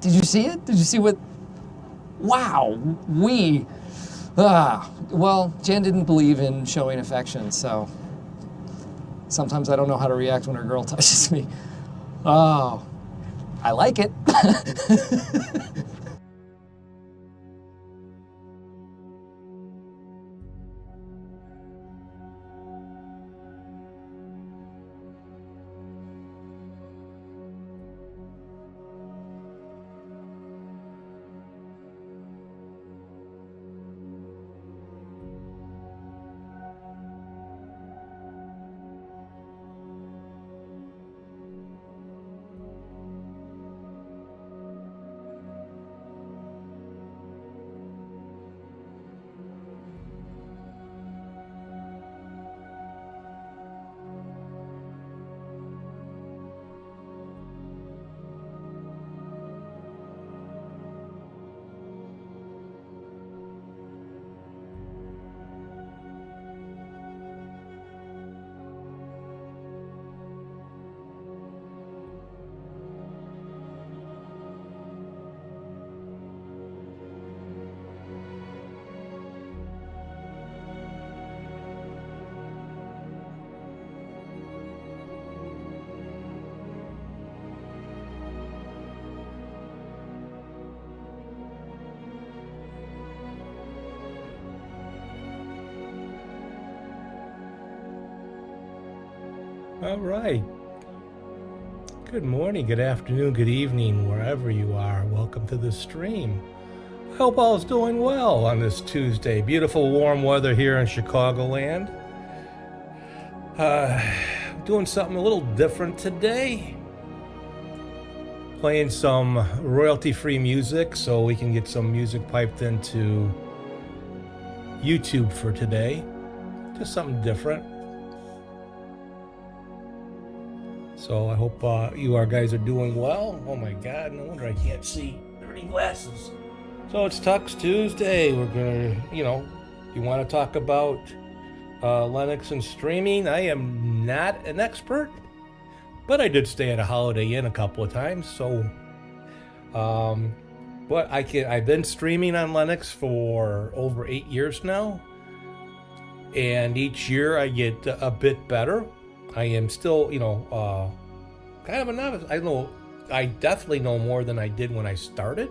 Did you see it? Did you see what? Wow, well, Jan didn't believe in showing affection, so sometimes I don't know how to react when a girl touches me. Oh, I like it. All right. Good morning, good afternoon, good evening, wherever you are. Welcome to the stream. I hope all is doing well on this Tuesday. Beautiful warm weather here in Chicagoland. Doing something a little different today. Playing some royalty-free music so we can get some music piped into YouTube for today. Just something different. So I hope you guys are doing well. Oh my God, no wonder I can't see. Dirty glasses. So it's Tux Tuesday. We're gonna, you want to talk about Linux and streaming. I am not an expert, but I did stay at a Holiday Inn a couple of times. So, but I've been streaming on Linux for over 8 years now, and each year I get a bit better. I am still, kind of a novice. I definitely know more than I did when I started.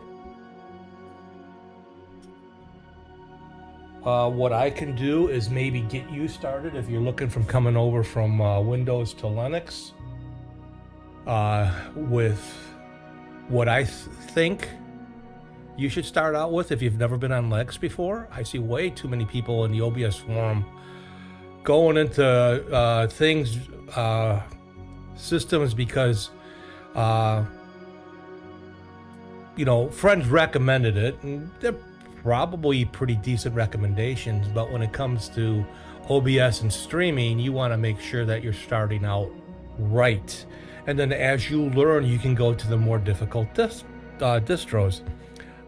What I can do is maybe get you started if you're looking from coming over from Windows to Linux with what I think you should start out with if you've never been on Linux before. I see way too many people in the OBS forum going into systems because friends recommended it, and they're probably pretty decent recommendations, but when it comes to OBS and streaming, you want to make sure that you're starting out right, and then as you learn you can go to the more difficult distros.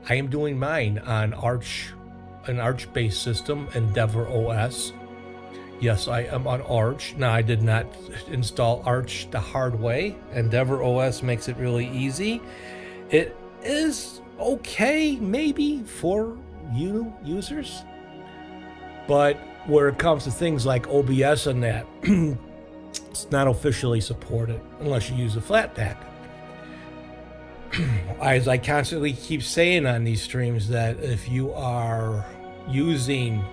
I am doing mine on an Arch based system, EndeavourOS. Yes, I am on Arch. Now, I did not install Arch the hard way. EndeavourOS makes it really easy. It is okay, maybe, for you users. But where it comes to things like OBS and that, it's not officially supported unless you use a Flatpak. As I constantly keep saying on these streams, that if you are using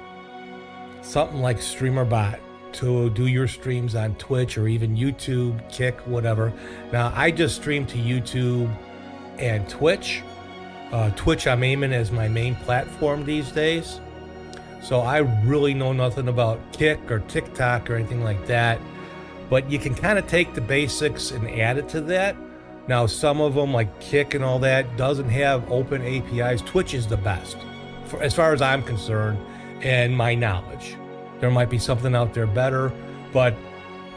something like StreamerBot to do your streams on Twitch or even YouTube, Kick, whatever. Now, I just stream to YouTube and Twitch. Twitch I'm aiming as my main platform these days. So I really know nothing about Kick or TikTok or anything like that. But you can kind of take the basics and add it to that. Now, some of them, like Kick and all that, doesn't have open APIs. Twitch is the best, as far as I'm concerned, and my knowledge. There might be something out there better, but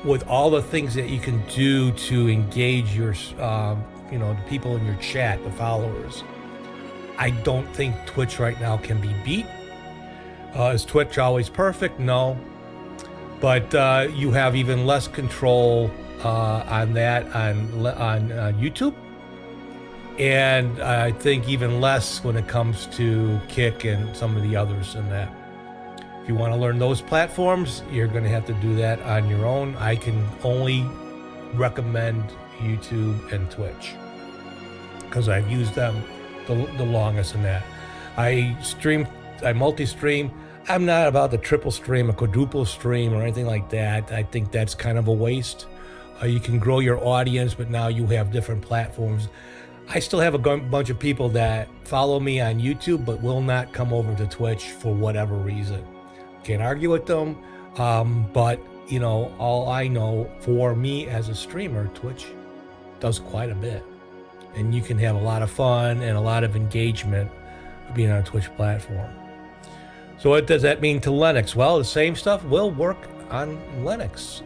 with all the things that you can do to engage your, the people in your chat, the followers, I don't think Twitch right now can be beat. Is Twitch always perfect? No. But you have even less control on that on YouTube. and I think even less when it comes to Kick and some of the others in that. If you want to learn those platforms, you're going to have to do that on your own. I can only recommend YouTube and Twitch because I've used them the longest in that. I multi-stream. I'm not about the triple stream, a quadruple stream, or anything like that. I think that's kind of a waste. You can grow your audience, but now you have different platforms. I still have a bunch of people that follow me on YouTube, but will not come over to Twitch for whatever reason. Can't argue with them, but you know, all I know, for me as a streamer, Twitch does quite a bit, and you can have a lot of fun and a lot of engagement being on a Twitch platform. So what does that mean to Linux? Well, the same stuff will work on Linux.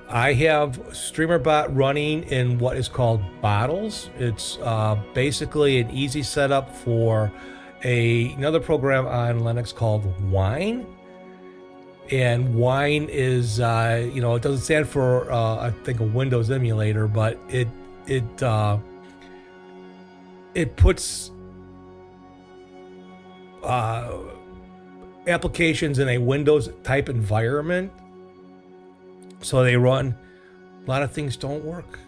I have StreamerBot running in what is called bottles. It's basically an easy setup for another program on Linux called Wine. And Wine is, it doesn't stand for, I think, a Windows emulator, but it puts applications in a Windows type environment, so they run. A lot of things don't work.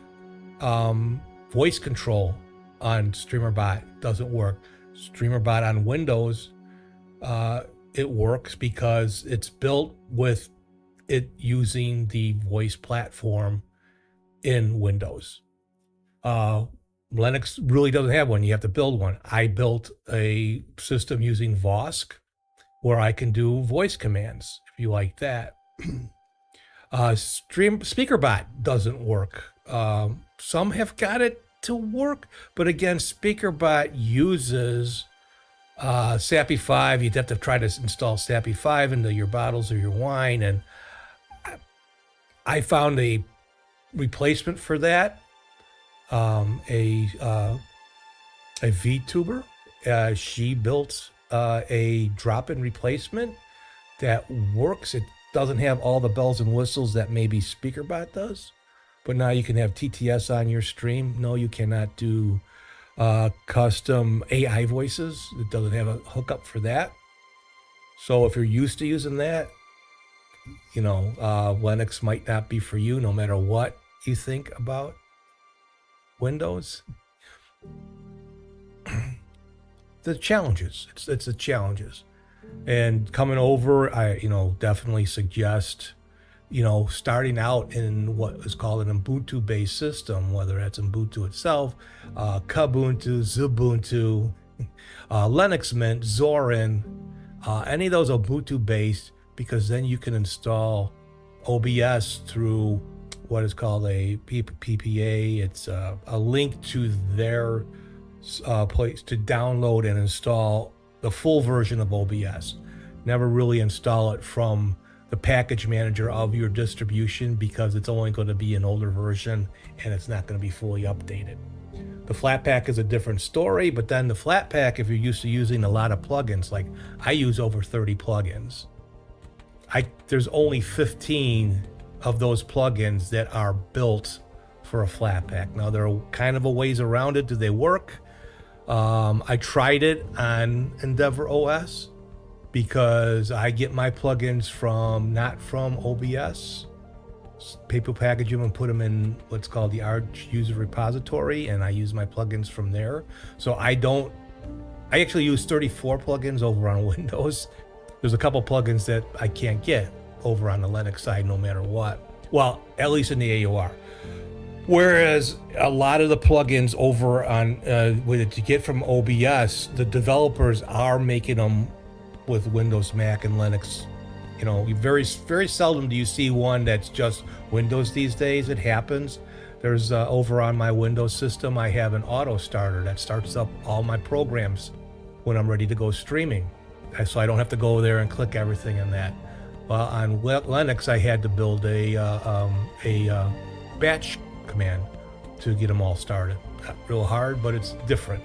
Voice control on StreamerBot doesn't work. StreamerBot on Windows, it works because it's built with it using the voice platform in Windows. Linux really doesn't have one. You have to build one. I built a system using Vosk where I can do voice commands, if you like that. SpeakerBot doesn't work. Some have got it to work, but again, SpeakerBot uses SAPI 5. You'd have to try to install SAPI 5 into your bottles or your wine, and I found a replacement for that. A VTuber, she built a drop-in replacement that works. It doesn't have all the bells and whistles that maybe SpeakerBot does, but now you can have TTS on your stream. No, you cannot do custom AI voices. It doesn't have a hookup for that. So if you're used to using that, Linux might not be for you, no matter what you think about Windows. The challenges, it's the challenges. And coming over, I definitely suggest starting out in what is called an Ubuntu based system, whether that's Ubuntu itself, Kubuntu, Xubuntu, Linux Mint, Zorin, any of those Ubuntu based, because then you can install OBS through what is called a PPA. It's a link to their place to download and install the full version of OBS. Never really install it from the package manager of your distribution, because it's only going to be an older version and it's not going to be fully updated. The Flatpak is a different story, but then the Flatpak, if you're used to using a lot of plugins, like I use over 30 plugins, there's only 15 of those plugins that are built for a Flatpak. Now, there are kind of a ways around it. Do they work? I tried it on EndeavourOS because I get my plugins not from OBS. People package them and put them in what's called the Arch user repository, and I use my plugins from there. So I actually use 34 plugins over on Windows. There's a couple plugins that I can't get over on the Linux side no matter what. Well, at least in the AUR. Whereas a lot of the plugins over on that you get from OBS, the developers are making them with Windows, Mac, and Linux. Very, very seldom do you see one that's just Windows these days. It happens. There's over on my Windows system, I have an auto starter that starts up all my programs when I'm ready to go streaming, so I don't have to go there and click everything in that. Well, on Linux, I had to build a batch command to get them all started. Not real hard, but it's different.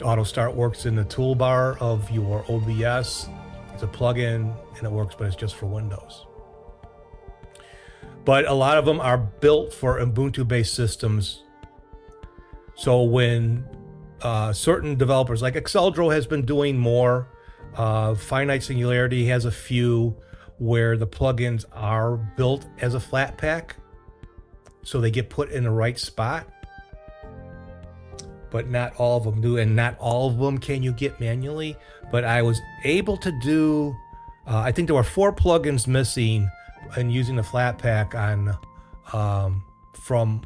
Auto start works in the toolbar of your OBS. It's a plugin and it works, but it's just for Windows. But a lot of them are built for Ubuntu based systems. So when certain developers, like Exceldro has been doing more, Finite Singularity has a few where the plugins are built as a flat pack, so they get put in the right spot, but not all of them do, and not all of them can you get manually. But I was able to do, I think there were 4 plugins missing and using the flat pack on from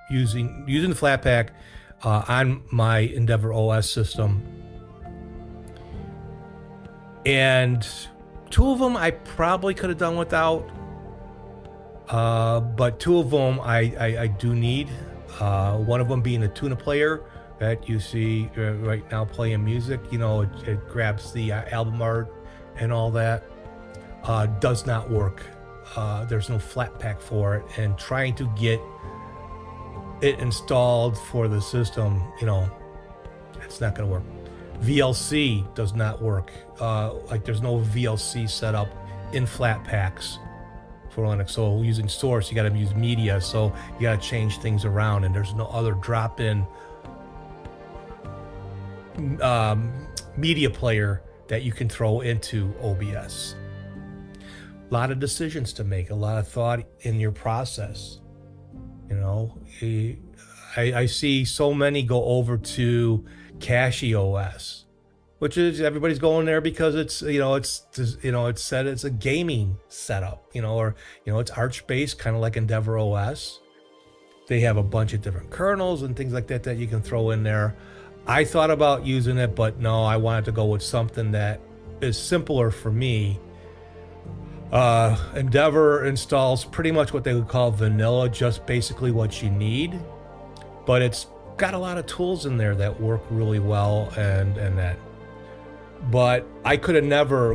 using the flat pack on my EndeavourOS system. And 2 of them I probably could have done without, but 2 of them I do need. One of them being the tuna player that you see right now playing music. You know, it grabs the album art and all that. Does not work. There's no flat pack for it, and trying to get it installed for the system, you know, it's not going to work. VLC does not work. Like there's no VLC set up in flat packs for Linux. So using source, you got to use media. So you got to change things around, and there's no other drop-in media player that you can throw into OBS. A lot of decisions to make, a lot of thought in your process. You know, I see so many go over to CachyOS, which is everybody's going there because it's, you know, it's said it's a gaming setup, you know, or, you know, it's Arch based, kind of like EndeavourOS. They have a bunch of different kernels and things like that that you can throw in there. I thought about using it, but no, I wanted to go with something that is simpler for me. Endeavour installs pretty much what they would call vanilla, just basically what you need, but it's got a lot of tools in there that work really well, and that. But I could have never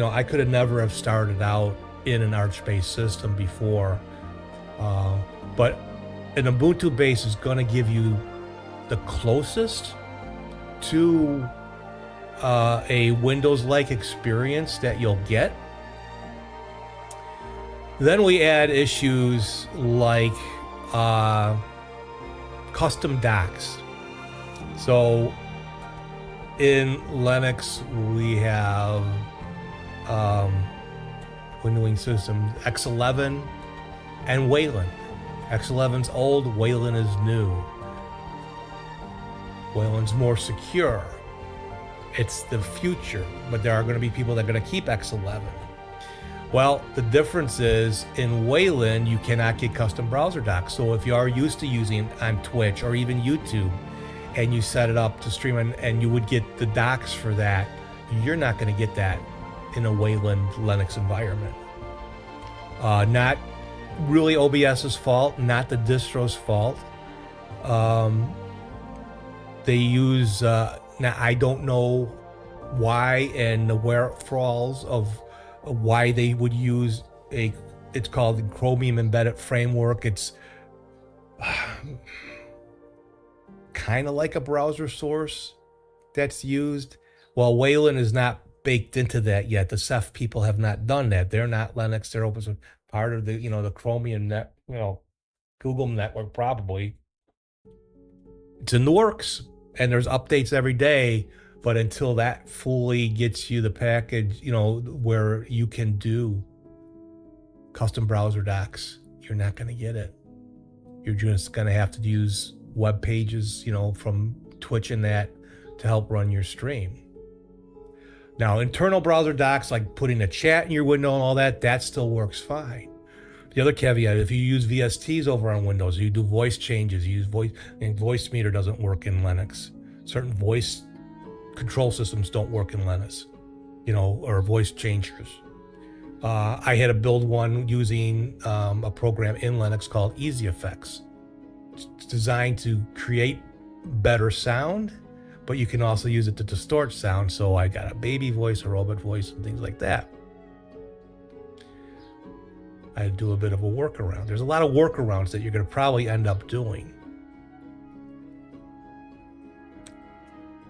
I could have never have started out in an Arch-based system before. But an Ubuntu base is going to give you the closest to a Windows-like experience that you'll get. Then we add issues like custom docks. So in Linux, we have windowing systems X11 and Wayland. X11's old, Wayland is new. Wayland's more secure. It's the future, but there are going to be people that are going to keep X11. Well, the difference is in Wayland, you cannot get custom browser docks. So if you are used to using on Twitch or even YouTube, and you set it up to stream and you would get the docks for that, you're not going to get that in a Wayland Linux environment. Not really OBS's fault, not the distro's fault. They use, now I don't know why and the wherefalls of why they would use it's called the Chromium Embedded Framework. It's kind of like a browser source that's used. Well, Wayland is not baked into that yet. The Ceph people have not done that. They're not Linux. They're open source, part of the, you know, the Chromium net, you know, Google network probably. It's in the works, and there's updates every day. But until that fully gets you the package, you know, where you can do custom browser docks, you're not going to get it. You're just going to have to use web pages, you know, from Twitch and that to help run your stream. Now, internal browser docks, like putting a chat in your window and all that, that still works fine. The other caveat, if you use VSTs over on Windows, you do voice changes, you use voice meter doesn't work in Linux. Certain voice control systems don't work in Linux, you know, or voice changers. I had to build one using a program in Linux called Easy Effects. It's designed to create better sound, but you can also use it to distort sound. So I got a baby voice, a robot voice, and things like that. I had to do a bit of a workaround. There's a lot of workarounds that you're going to probably end up doing.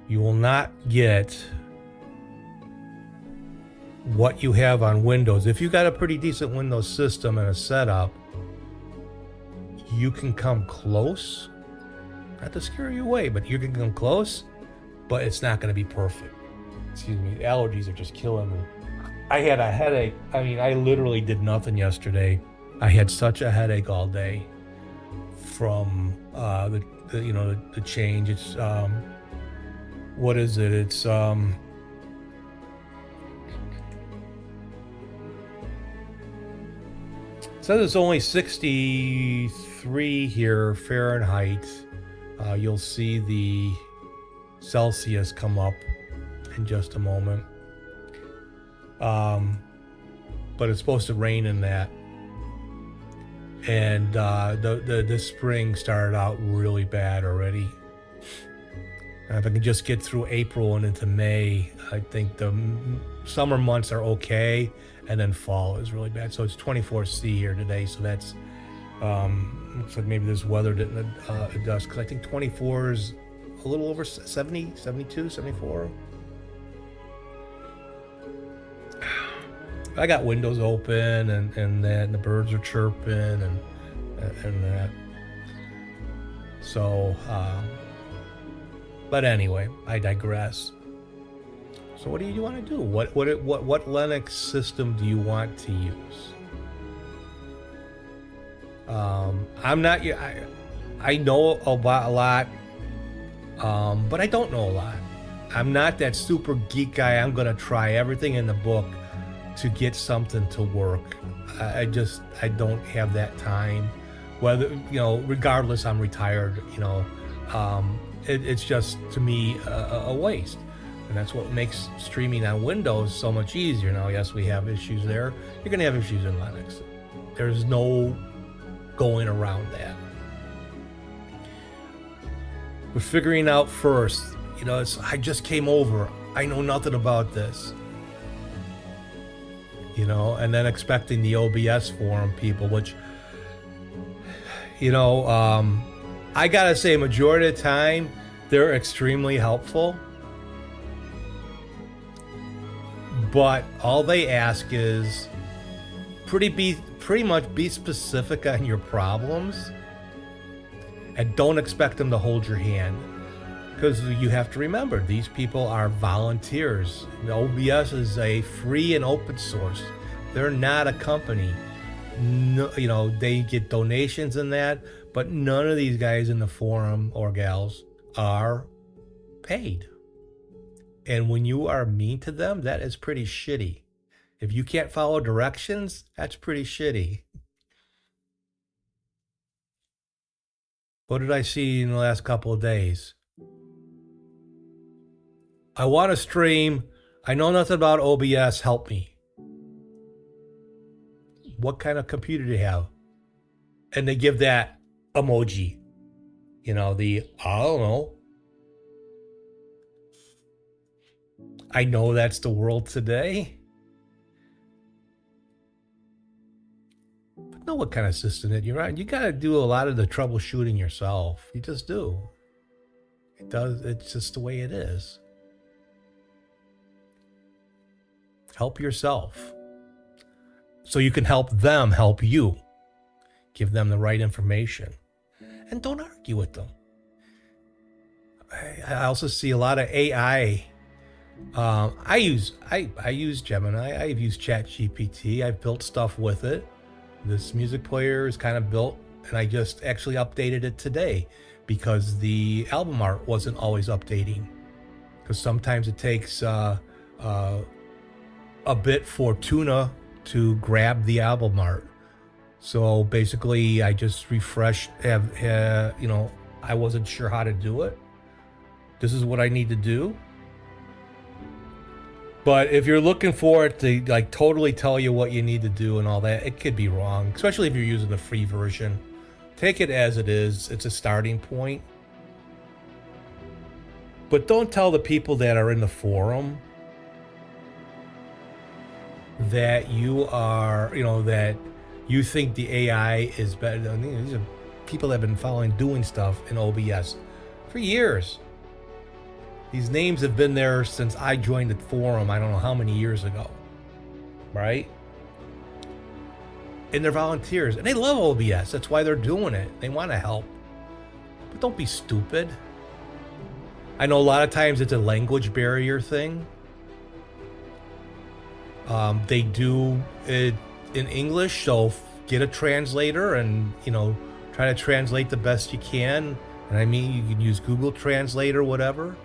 You will not get what you have on Windows. If you got a pretty decent Windows system and a setup, you can come close, Not to scare you away, but you're going to come close, but it's not going to be perfect. Excuse me, the allergies are just killing me. I had a headache. I mean, I literally did nothing yesterday. I had such a headache all day from the change. It's what is it? It's it says it's only 63 here Fahrenheit. You'll see the Celsius come up in just a moment. But it's supposed to rain in that. And this spring started out really bad already. If I can just get through April and into May, I think the summer months are okay, and then fall is really bad. So it's 24C here today, so that's looks like maybe this weather didn't adjust, because I think 24 is a little over 70, 72, 74. I got windows open and that, and the birds are chirping and that. So, but anyway, I digress. So, what do you want to do? What Linux system do you want to use? I'm not. I know a lot, but I don't know a lot. I'm not that super geek guy. I'm gonna try everything in the book to get something to work. I don't have that time. Whether, regardless, I'm retired, it's just, to me, a waste. And that's what makes streaming on Windows so much easier. Now, yes, we have issues there. You're gonna have issues in Linux. There's no going around that. We're figuring out first, I just came over. I know nothing about this. And then expecting the OBS forum people, which, I gotta say, majority of the time, they're extremely helpful. But all they ask is pretty much be specific on your problems, and don't expect them to hold your hand. Because you have to remember, these people are volunteers. OBS is a free and open source. They're not a company. No, they get donations in that, but none of these guys in the forum or gals are paid. And when you are mean to them, that is pretty shitty. If you can't follow directions, that's pretty shitty. What did I see in the last couple of days? I want to stream. I know nothing about OBS. Help me. What kind of computer do you have? And they give that emoji. I don't know. I know that's the world today. But know what kind of system that you're on. You got to do a lot of the troubleshooting yourself. You just do. It's just the way it is. Help yourself, so you can help them help you. Give them the right information, and don't argue with them. I also see a lot of AI. I use Gemini. I've used ChatGPT. I've built stuff with it. This music player is kind of built, and I just actually updated it today because the album art wasn't always updating. Because sometimes it takes a bit for Tuna to grab the album art. So basically, I just refreshed. I wasn't sure how to do it. This is what I need to do. But if you're looking for it to totally tell you what you need to do and all that, it could be wrong, especially if you're using the free version. Take it as it is. It's a starting point. But don't tell the people that are in the forum that you are, that you think the AI is better. These are people that have been doing stuff in OBS for years. These names have been there since I joined the forum, I don't know how many years ago, right? And they're volunteers, and they love OBS. That's why they're doing it. They want to help. But don't be stupid. I know a lot of times it's a language barrier thing. They do it in English, so get a translator and, try to translate the best you can. And I mean, you can use Google Translate or whatever.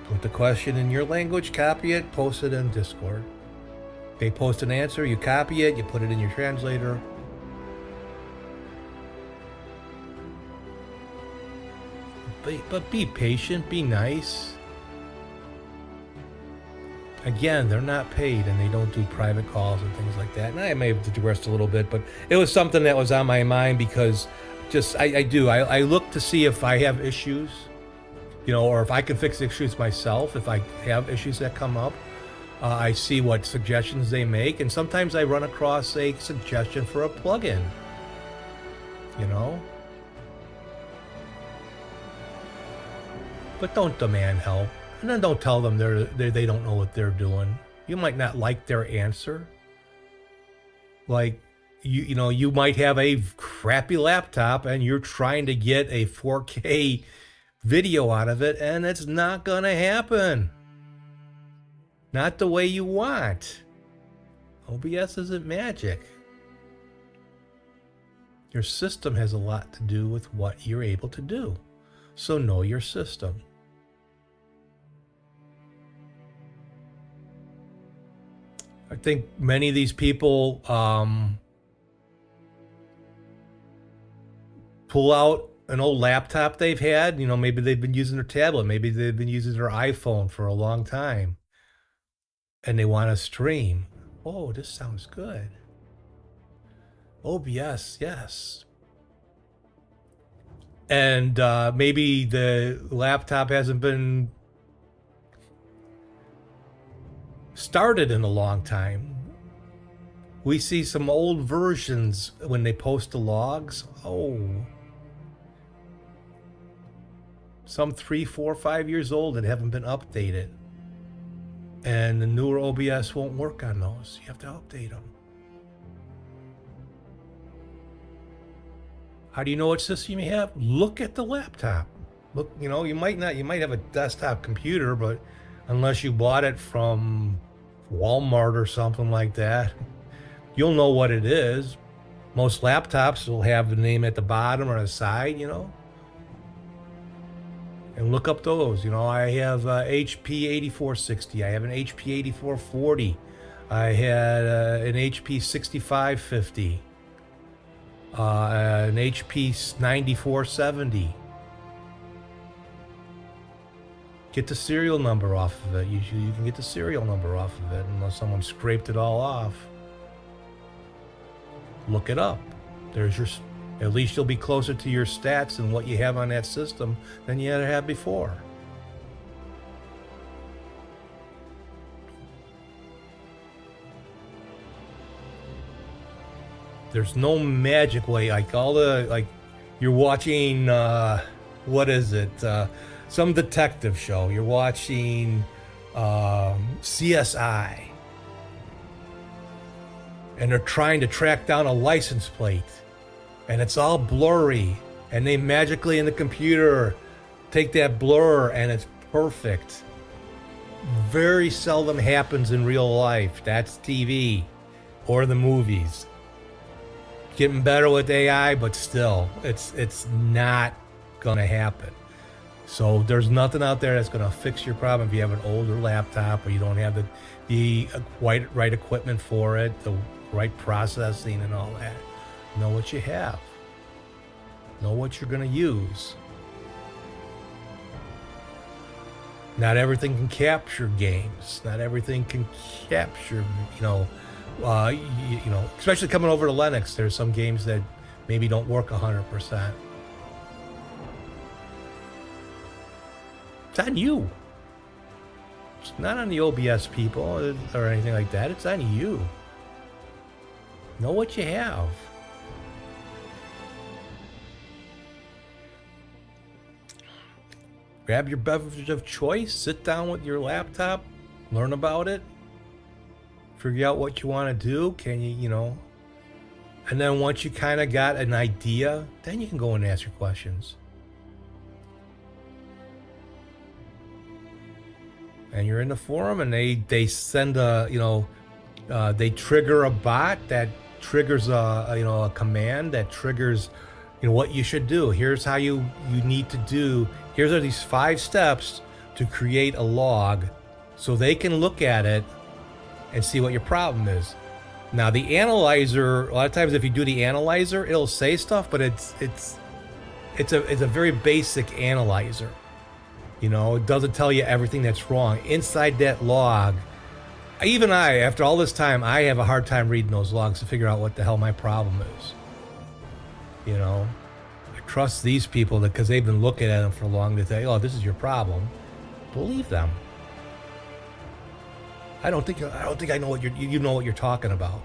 Put the question in your language, copy it, post it in Discord. They post an answer, you copy it, you put it in your translator. But be patient, be nice. Again, they're not paid and they don't do private calls and things like that. And I may have digressed a little bit, but it was something that was on my mind because I look to see if I have issues, or if I can fix issues myself, if I have issues that come up. I see what suggestions they make, and sometimes I run across a suggestion for a plugin, But don't demand help, and then don't tell them they don't know what they're doing. You might not like their answer. Like, you might have a crappy laptop and you're trying to get a 4K video out of it, and it's not gonna happen. Not the way you want. OBS isn't magic. Your system has a lot to do with what you're able to do. So know your system. I think many of these people pull out an old laptop they've had. Maybe they've been using their tablet. Maybe they've been using their iPhone for a long time. And they want to stream. Oh, this sounds good. OBS, yes. And maybe the laptop hasn't been started in a long time. We see some old versions when they post the logs. Oh. Some 3, 4, 5 years old that haven't been updated. And the newer OBS won't work on those. You have to update them. How do you know what system you have? Look at the laptop. Look, you might have a desktop computer, but unless you bought it from Walmart or something like that, you'll know what it is. Most laptops will have the name at the bottom or the side, And look up those. I have HP 8460. I have an HP 8440. I had an HP 6550. An HP 9470. Get the serial number off of it. Usually you can get the serial number off of it unless someone scraped it all off. Look it up. At least you'll be closer to your stats and what you have on that system than you ever had before. There's no magic way. You're watching, what is it? Some detective show. You're watching CSI. And they're trying to track down a license plate. And it's all blurry. And they magically in the computer take that blur and it's perfect. Very seldom happens in real life. That's TV or the movies. Getting better with AI, but still, it's not gonna happen. So there's nothing out there that's gonna fix your problem if you have an older laptop or you don't have the right equipment for it, the right processing and all that. Know what you have. Know what you're gonna use. Not everything can capture games. Not everything can capture, especially coming over to Linux, there's some games that maybe don't work 100%. It's on you. It's not on the OBS people or anything like that. It's on you. Know what you have. Grab your beverage of choice, sit down with your laptop, learn about it, figure out what you want to do. Can you, and then once you kind of got an idea, then you can go and ask your questions. and you're in the forum, and they send a, they trigger a bot that triggers a command that triggers, what you should do. Here's how you need to do. Here's are these 5 steps to create a log, so they can look at it and see what your problem is. Now the analyzer, a lot of times if you do the analyzer, it'll say stuff, but it's a very basic analyzer. It doesn't tell you everything that's wrong. Inside that log, even after all this time, I have a hard time reading those logs to figure out what the hell my problem is. I trust these people because they've been looking at them for long to say, oh, this is your problem. Believe them. I don't think I know what you know what you're talking about.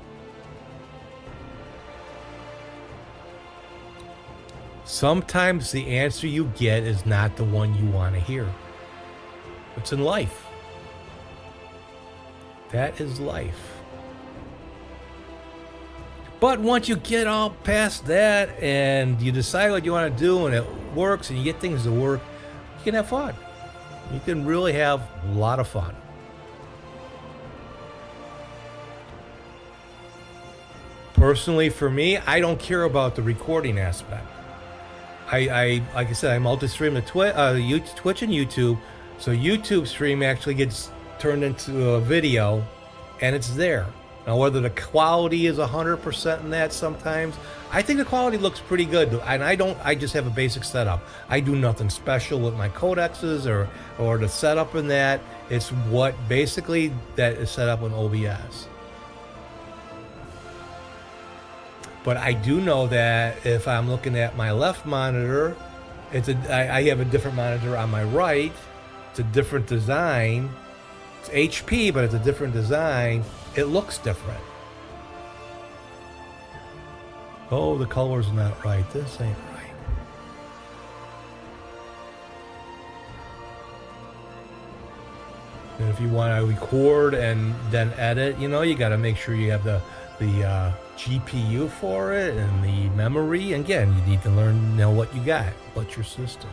Sometimes the answer you get is not the one you want to hear. It's in life. That is life. But once you get all past that and you decide what you want to do and it works and you get things to work, you can have fun. You can really have a lot of fun. Personally, for me, I don't care about the recording aspect. I like I said, I multi-stream to Twitch and YouTube, so YouTube stream actually gets turned into a video, and it's there. Now, whether the quality is 100% in that, sometimes I think the quality looks pretty good, and I just have a basic setup. I do nothing special with my codexes or the setup in that. It's what basically that is set up in OBS. But I do know that if I'm looking at my left monitor, I have a different monitor on my right. It's a different design. It's HP, but it's a different design. It looks different. Oh, the color's not right. This ain't right. And if you want to record and then edit, you got to make sure you have the GPU for it and the memory. And again, you need to know what you got, what's your system.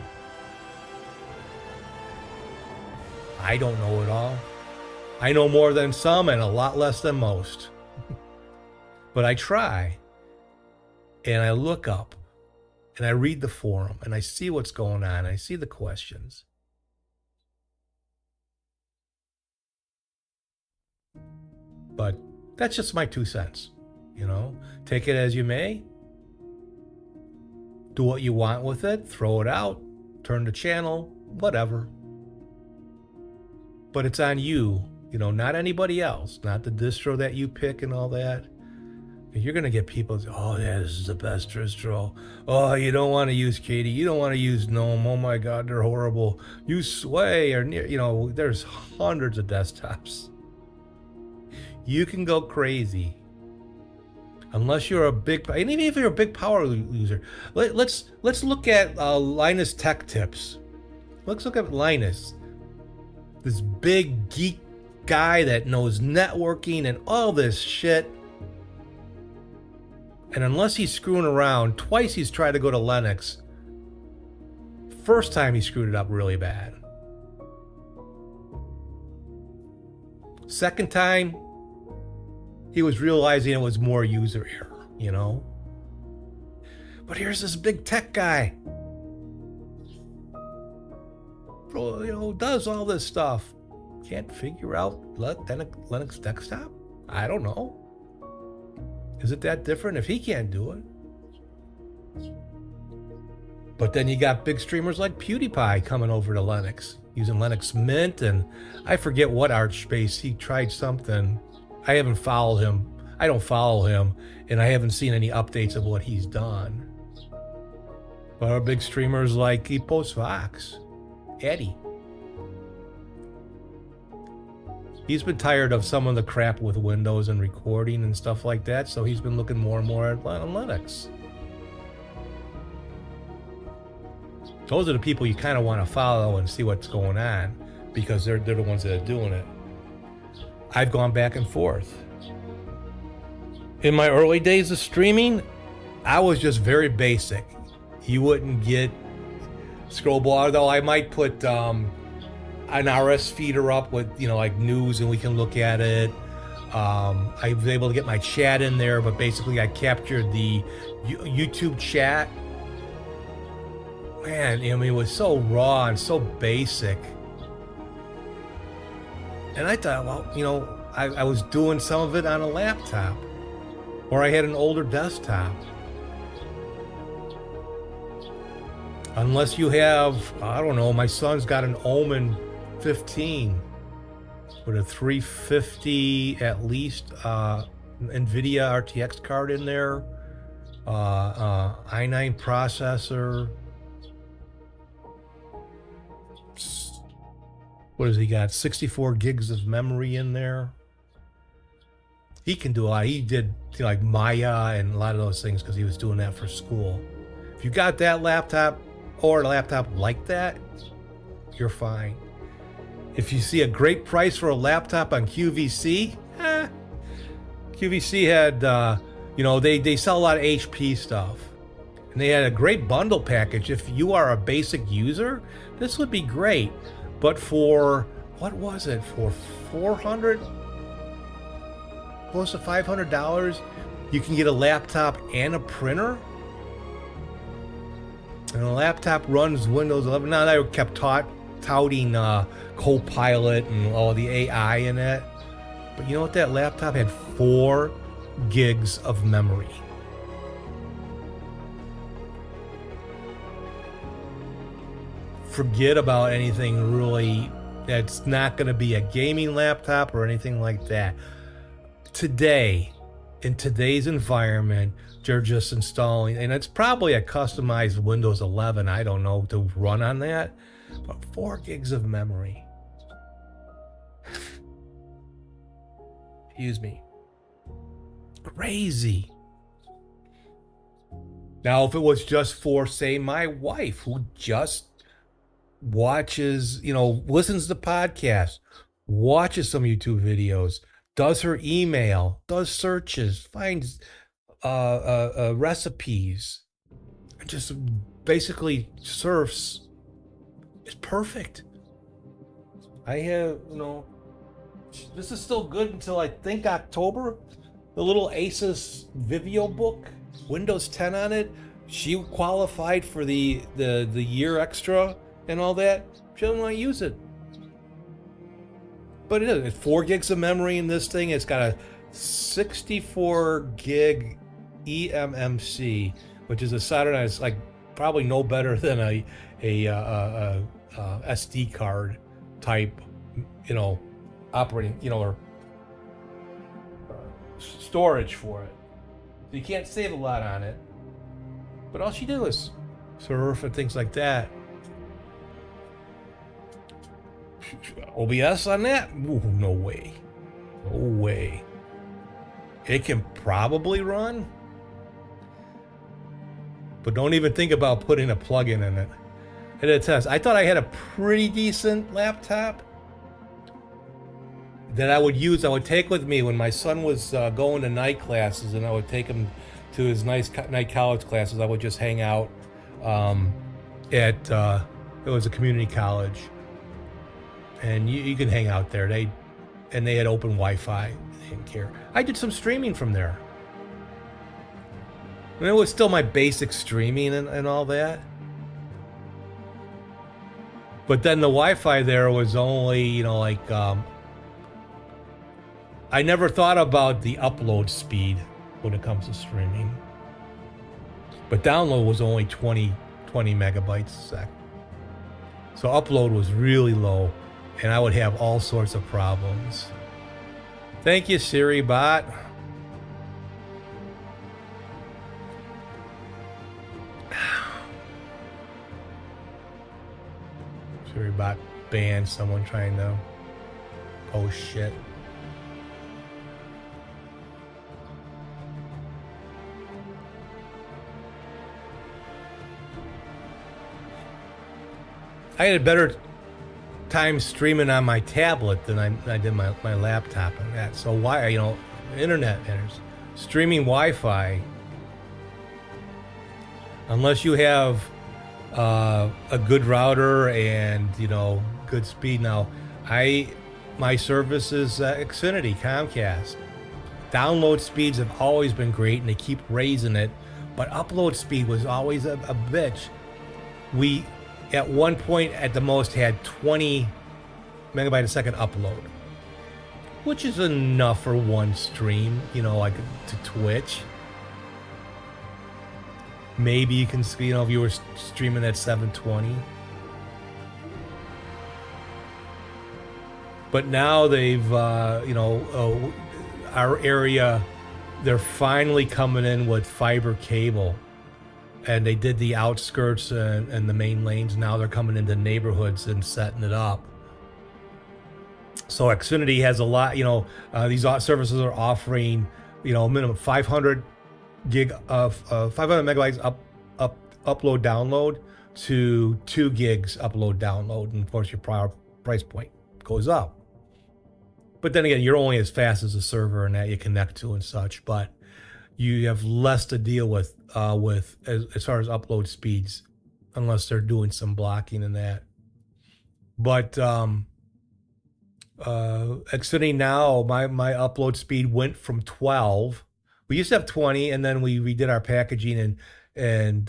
I don't know it all. I know more than some and a lot less than most. But I try, and I look up, and I read the forum, and I see what's going on. I see the questions. But that's just my 2 cents. Take it as you may. Do what you want with it. Throw it out. Turn the channel. Whatever. But it's on you. Not anybody else. Not the distro that you pick and all that. You're going to get people say, oh, yeah, this is the best distro. Oh, you don't want to use Katie. You don't want to use GNOME. Oh, my God, they're horrible. Use Sway or, there's hundreds of desktops. You can go crazy. Unless you're and even if you're a big power user. Let's look at Linus Tech Tips. Let's look at Linus. This big geek guy that knows networking and all this shit. And unless he's screwing around, twice he's tried to go to Linux. First time he screwed it up really bad. Second time, he was realizing it was more user error, But here's this big tech guy. Does all this stuff. Can't figure out Linux desktop? I don't know. Is it that different if he can't do it? But then you got big streamers like PewDiePie coming over to Linux, using Linux Mint, and I forget what archbase. He tried something. I haven't followed him. I don't follow him, and I haven't seen any updates of what he's done. But our big streamers like Epos Vox, Eddie. He's been tired of some of the crap with Windows and recording and stuff like that, so he's been looking more and more at Linux. Those are the people you kind of want to follow and see what's going on, because they're the ones that are doing it. I've gone back and forth. In my early days of streaming, I was just very basic. You wouldn't get scroll bar, though I might put an RS feeder up with, you know, like news, and we can look at it. I was able to get my chat in there, but basically I captured the YouTube chat. Man, I mean, it was so raw and so basic. And I thought, well, you know, I was doing some of it on a laptop, or I had an older desktop. Unless you have, I don't know, my son's got an Omen 15 with a 350 at least NVIDIA RTX card in there, i9 processor. What has he got? 64 gigs of memory in there. He can do a lot. He did, you know, like Maya and a lot of those things because he was doing that for school. If you got that laptop or a laptop like that, you're fine. If you see a great price for a laptop on QVC, QVC had, you know, they sell a lot of HP stuff. And they had a great bundle package. If you are a basic user, this would be great. But for, what was it, for $400, close to $500, you can get a laptop and a printer. And the laptop runs Windows 11. Now they kept touting Copilot and all the AI in it. But you know what? That laptop had 4 gigs of memory. Forget about anything really. That's not going to be a gaming laptop or anything like that. Today, in today's environment, they're just installing, and it's probably a customized Windows 11, I don't know, to run on that, but 4 gigs of memory. Excuse me. Crazy. Now, if it was just for, say, my wife, who just watches, you know, listens to podcasts, watches some YouTube videos, does her email, does searches, finds recipes, and just basically surfs, it's perfect. I have, you know, this is still good until I think October. The little Asus VideoBook, Windows 10 on it. She qualified for the year extra and all that. She doesn't want to use it. But it is. It's 4 gigs of memory in this thing. It's got a 64 gig eMMC, which is a soldering. It's like probably no better than a SD card type, you know, operating, you know, or storage for it. So you can't save a lot on it. But all she did was surf and things like that. OBS on that? Ooh, no way. No way. It can probably run, but don't even think about putting a plug-in in it. Hit a test. I thought I had a pretty decent laptop that I would use, I would take with me when my son was going to night classes, and I would take him to his night college classes. I would just hang out at, it was a community college. And you can hang out there. They had open Wi-Fi. They didn't care. I did some streaming from there. And it was still my basic streaming and all that. But then the Wi-Fi there was only, you know, like, I never thought about the upload speed when it comes to streaming. But download was only 20 megabytes a sec. So upload was really low. And I would have all sorts of problems. Thank you, Siri bot. Siri bot banned someone trying to post shit. I had a better time streaming on my tablet than I did my laptop and that. So why, you know, internet enters, streaming Wi-Fi, unless you have a good router and, you know, good speed. Now, my service is Xfinity, Comcast. Download speeds have always been great, and they keep raising it, but upload speed was always a bitch. We, at one point, at the most, had 20 megabyte a second upload, which is enough for one stream, you know, like to Twitch. Maybe you can, you know, if you were streaming at 720. But now they've, you know, our area, they're finally coming in with fiber cable. And they did the outskirts and the main lanes. Now they're coming into neighborhoods and setting it up. So Xfinity has a lot, you know, these services are offering, you know, minimum 500 gig of 500 megabytes upload download to 2 gigs upload download, and of course your price point goes up. But then again, you're only as fast as the server and that you connect to and such. But you have less to deal with as far as upload speeds, unless they're doing some blocking and that. But Xfinity now, my upload speed went from 12. We used to have 20, and then we redid our packaging and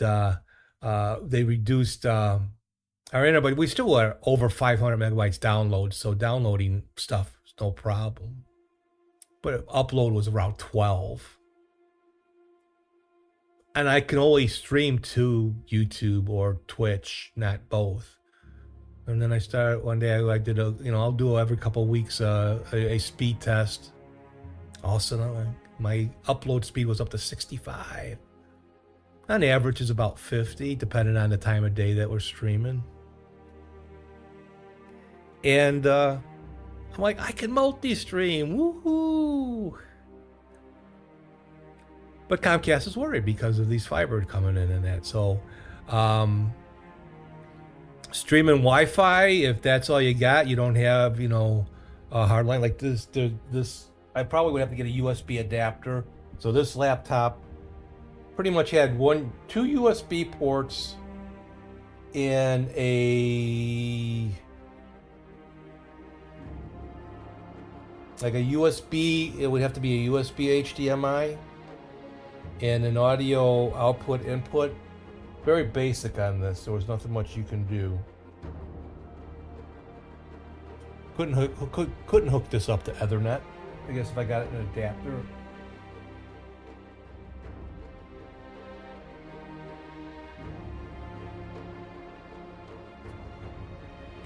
they reduced our internet, but we still are over 500 megabytes download. So downloading stuff is no problem. But upload was around 12. And I can only stream to YouTube or Twitch, not both. And then I started one day. I did I'll do every couple of weeks a speed test. All of a sudden, my upload speed was up to 65. On average, is about 50, depending on the time of day that we're streaming. And I'm like, I can multi-stream, woohoo! But Comcast is worried because of these fiber coming in and that. So, streaming Wi-Fi, if that's all you got, you don't have, you know, a hard line like this. I probably would have to get a USB adapter. So this laptop pretty much had 2 USB ports and like a USB. It would have to be a USB HDMI. And an audio output input. Very basic on this. There was nothing much you can do. Couldn't hook this up to Ethernet. I guess if I got it in an adapter.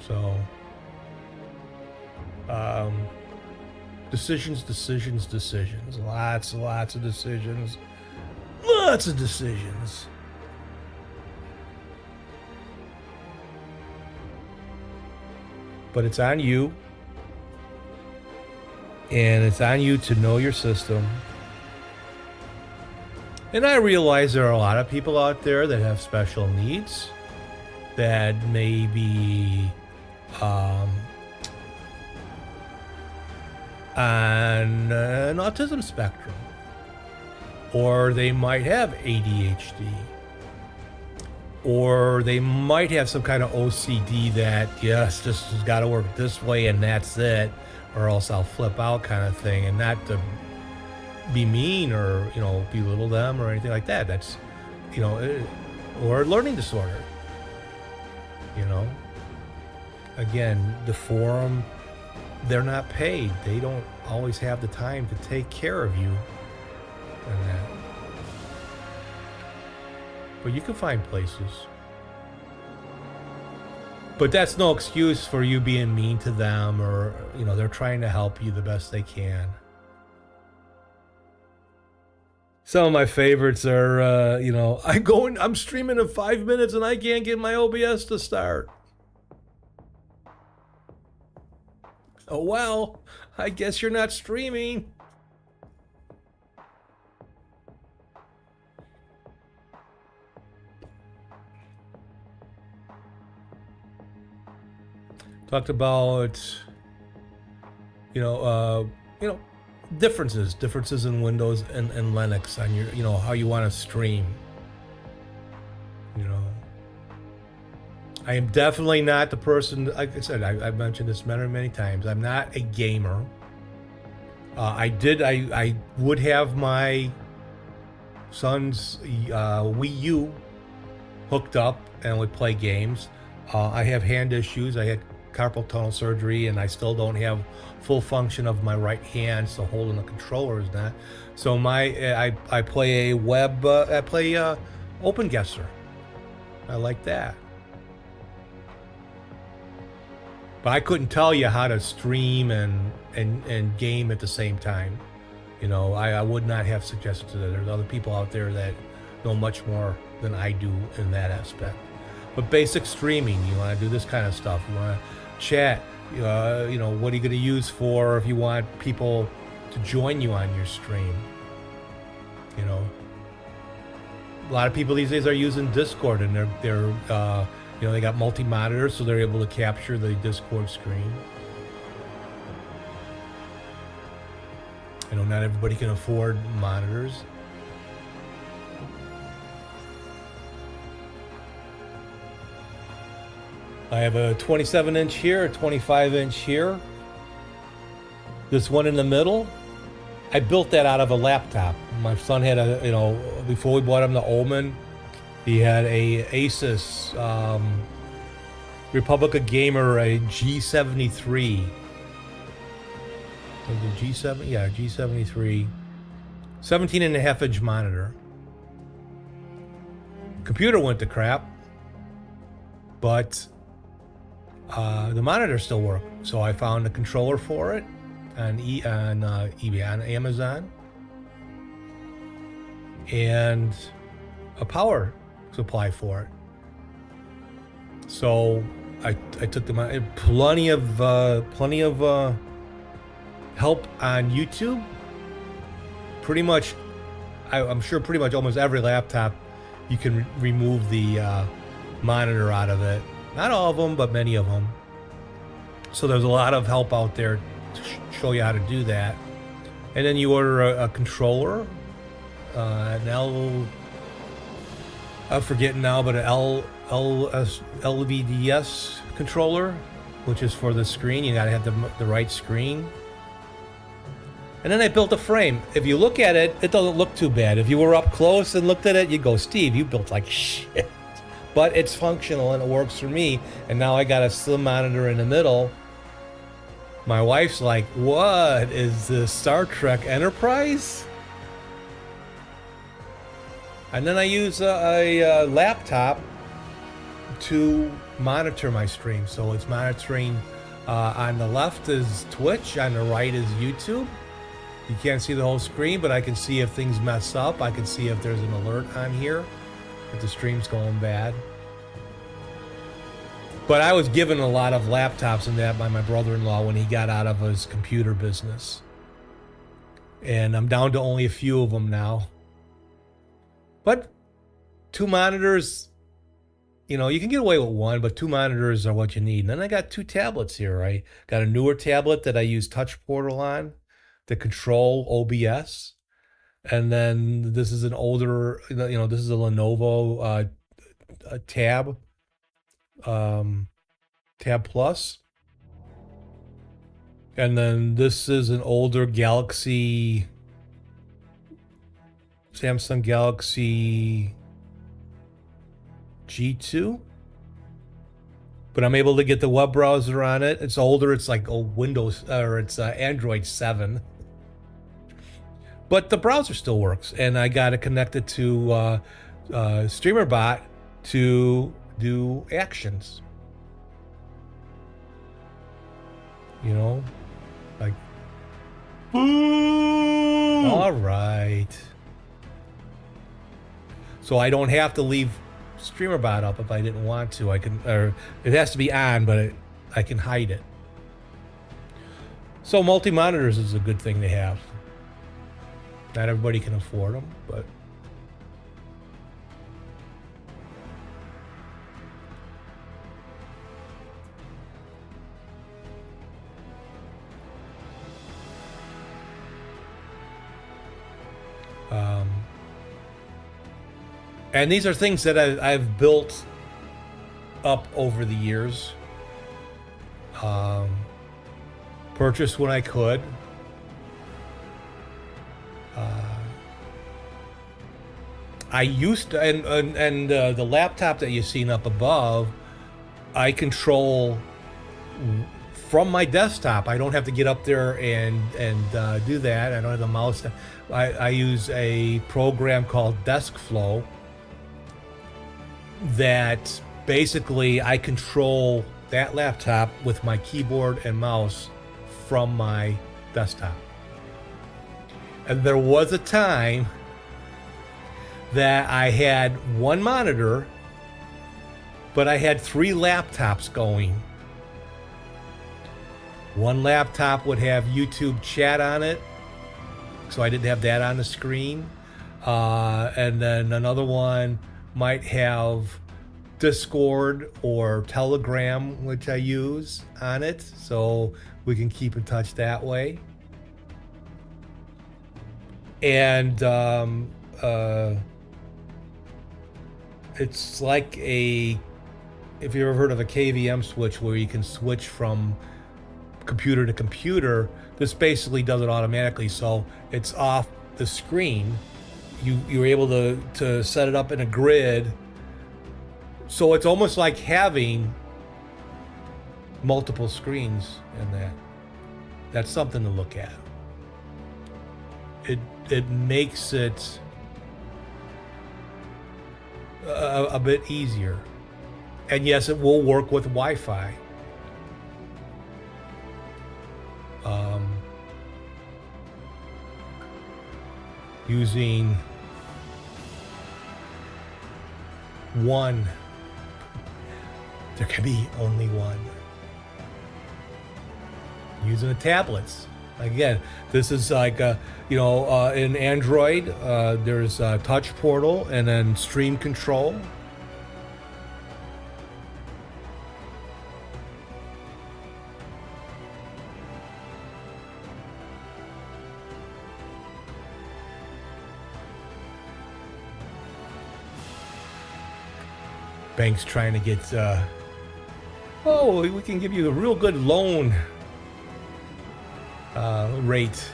So decisions. Lots of decisions. Lots of decisions. But it's on you. And it's on you to know your system. And I realize there are a lot of people out there that have special needs, that may be on an autism spectrum, or they might have ADHD, or they might have some kind of OCD that, yes, this has got to work this way and that's it, or else I'll flip out kind of thing. And not to be mean or, you know, belittle them or anything like that. That's, you know, or learning disorder, you know. Again, the forum, they're not paid. They don't always have the time to take care of you and that. But you can find places. But that's no excuse for you being mean to them, or, you know, they're trying to help you the best they can. Some of my favorites are, you know, I'm streaming in 5 minutes and I can't get my OBS to start. Oh, well, I guess you're not streaming. Talked about, you know, differences in Windows and Linux on your, you know, how you want to stream. You know, I am definitely not the person. Like I said, I've mentioned this many, many times. I'm not a gamer. I would have my son's Wii U hooked up and would play games. I have hand issues. I had carpal tunnel surgery, and I still don't have full function of my right hand, so holding the controller is not. So I play a web. I play OpenGuesser. I like that. But I couldn't tell you how to stream and game at the same time. You know, I would not have suggested that. There's other people out there that know much more than I do in that aspect. But basic streaming, you want to do this kind of stuff. You want to chat. You know, what are you going to use for if you want people to join you on your stream? You know, a lot of people these days are using Discord, and they're you know, they got multi-monitors, so they're able to capture the Discord screen. I know not everybody can afford monitors. I have a 27-inch here, a 25-inch here. This one in the middle, I built that out of a laptop. My son had a, you know, before we bought him the Omen, he had a Asus Republica Gamer, a G73. The G7, yeah, G73, 17.5-inch monitor. Computer went to crap, but the monitor still worked. So I found a controller for it on eBay, on Amazon, and a power supply for it. So I took the plenty of help on YouTube. Pretty much, I'm sure pretty much almost every laptop you can remove the monitor out of it. Not all of them, but many of them. So there's a lot of help out there to show you how to do that. And then you order a controller, I'm forgetting now, but an LVDS controller, which is for the screen. You gotta have the right screen. And then I built a frame. If you look at it, it doesn't look too bad. If you were up close and looked at it, you'd go, Steve, you built like shit. But it's functional and it works for me. And now I got a slim monitor in the middle. My wife's like, what is this, Star Trek Enterprise? And then I use a laptop to monitor my stream. So it's monitoring, on the left is Twitch, on the right is YouTube. You can't see the whole screen, but I can see if things mess up. I can see if there's an alert on here, if the stream's going bad. But I was given a lot of laptops and that by my brother-in-law when he got out of his computer business. And I'm down to only a few of them now. But 2 monitors, you know, you can get away with 1, but 2 monitors are what you need. And then I got 2 tablets here. I got a newer tablet that I use Touch Portal on to control OBS. And then this is an older, you know, this is a Lenovo Tab Plus. And then this is an older Samsung Galaxy G2. But I'm able to get the web browser on it. It's older, it's like Windows, or it's Android 7. But the browser still works, and I got it connected to StreamerBot to do actions. You know, like, all right. So I don't have to leave StreamerBot up if I didn't want to. I can, or it has to be on, but I can hide it. So multi-monitors is a good thing to have. Not everybody can afford them, but and these are things that I've built up over the years. Purchased when I could. I used to, and the laptop that you've seen up above, I control from my desktop. I don't have to get up there and do that. I don't have the mouse. I use a program called DeskFlow that basically I control that laptop with my keyboard and mouse from my desktop. And there was a time that I had one monitor, but I had 3 laptops going. One laptop would have YouTube chat on it, so I didn't have that on the screen. And then another one might have Discord or Telegram, which I use on it, so we can keep in touch that way. And it's like if you ever heard of a KVM switch where you can switch from computer to computer, this basically does it automatically. So it's off the screen. You're able to set it up in a grid. So it's almost like having multiple screens in that. That's something to look at. It makes it a bit easier. And yes, it will work with Wi-Fi. Using one. There can be only one. Using the tablets. Again, this is like, in Android, there's Touch Portal and then Stream Control. Bank's trying to get, we can give you a real good loan rate.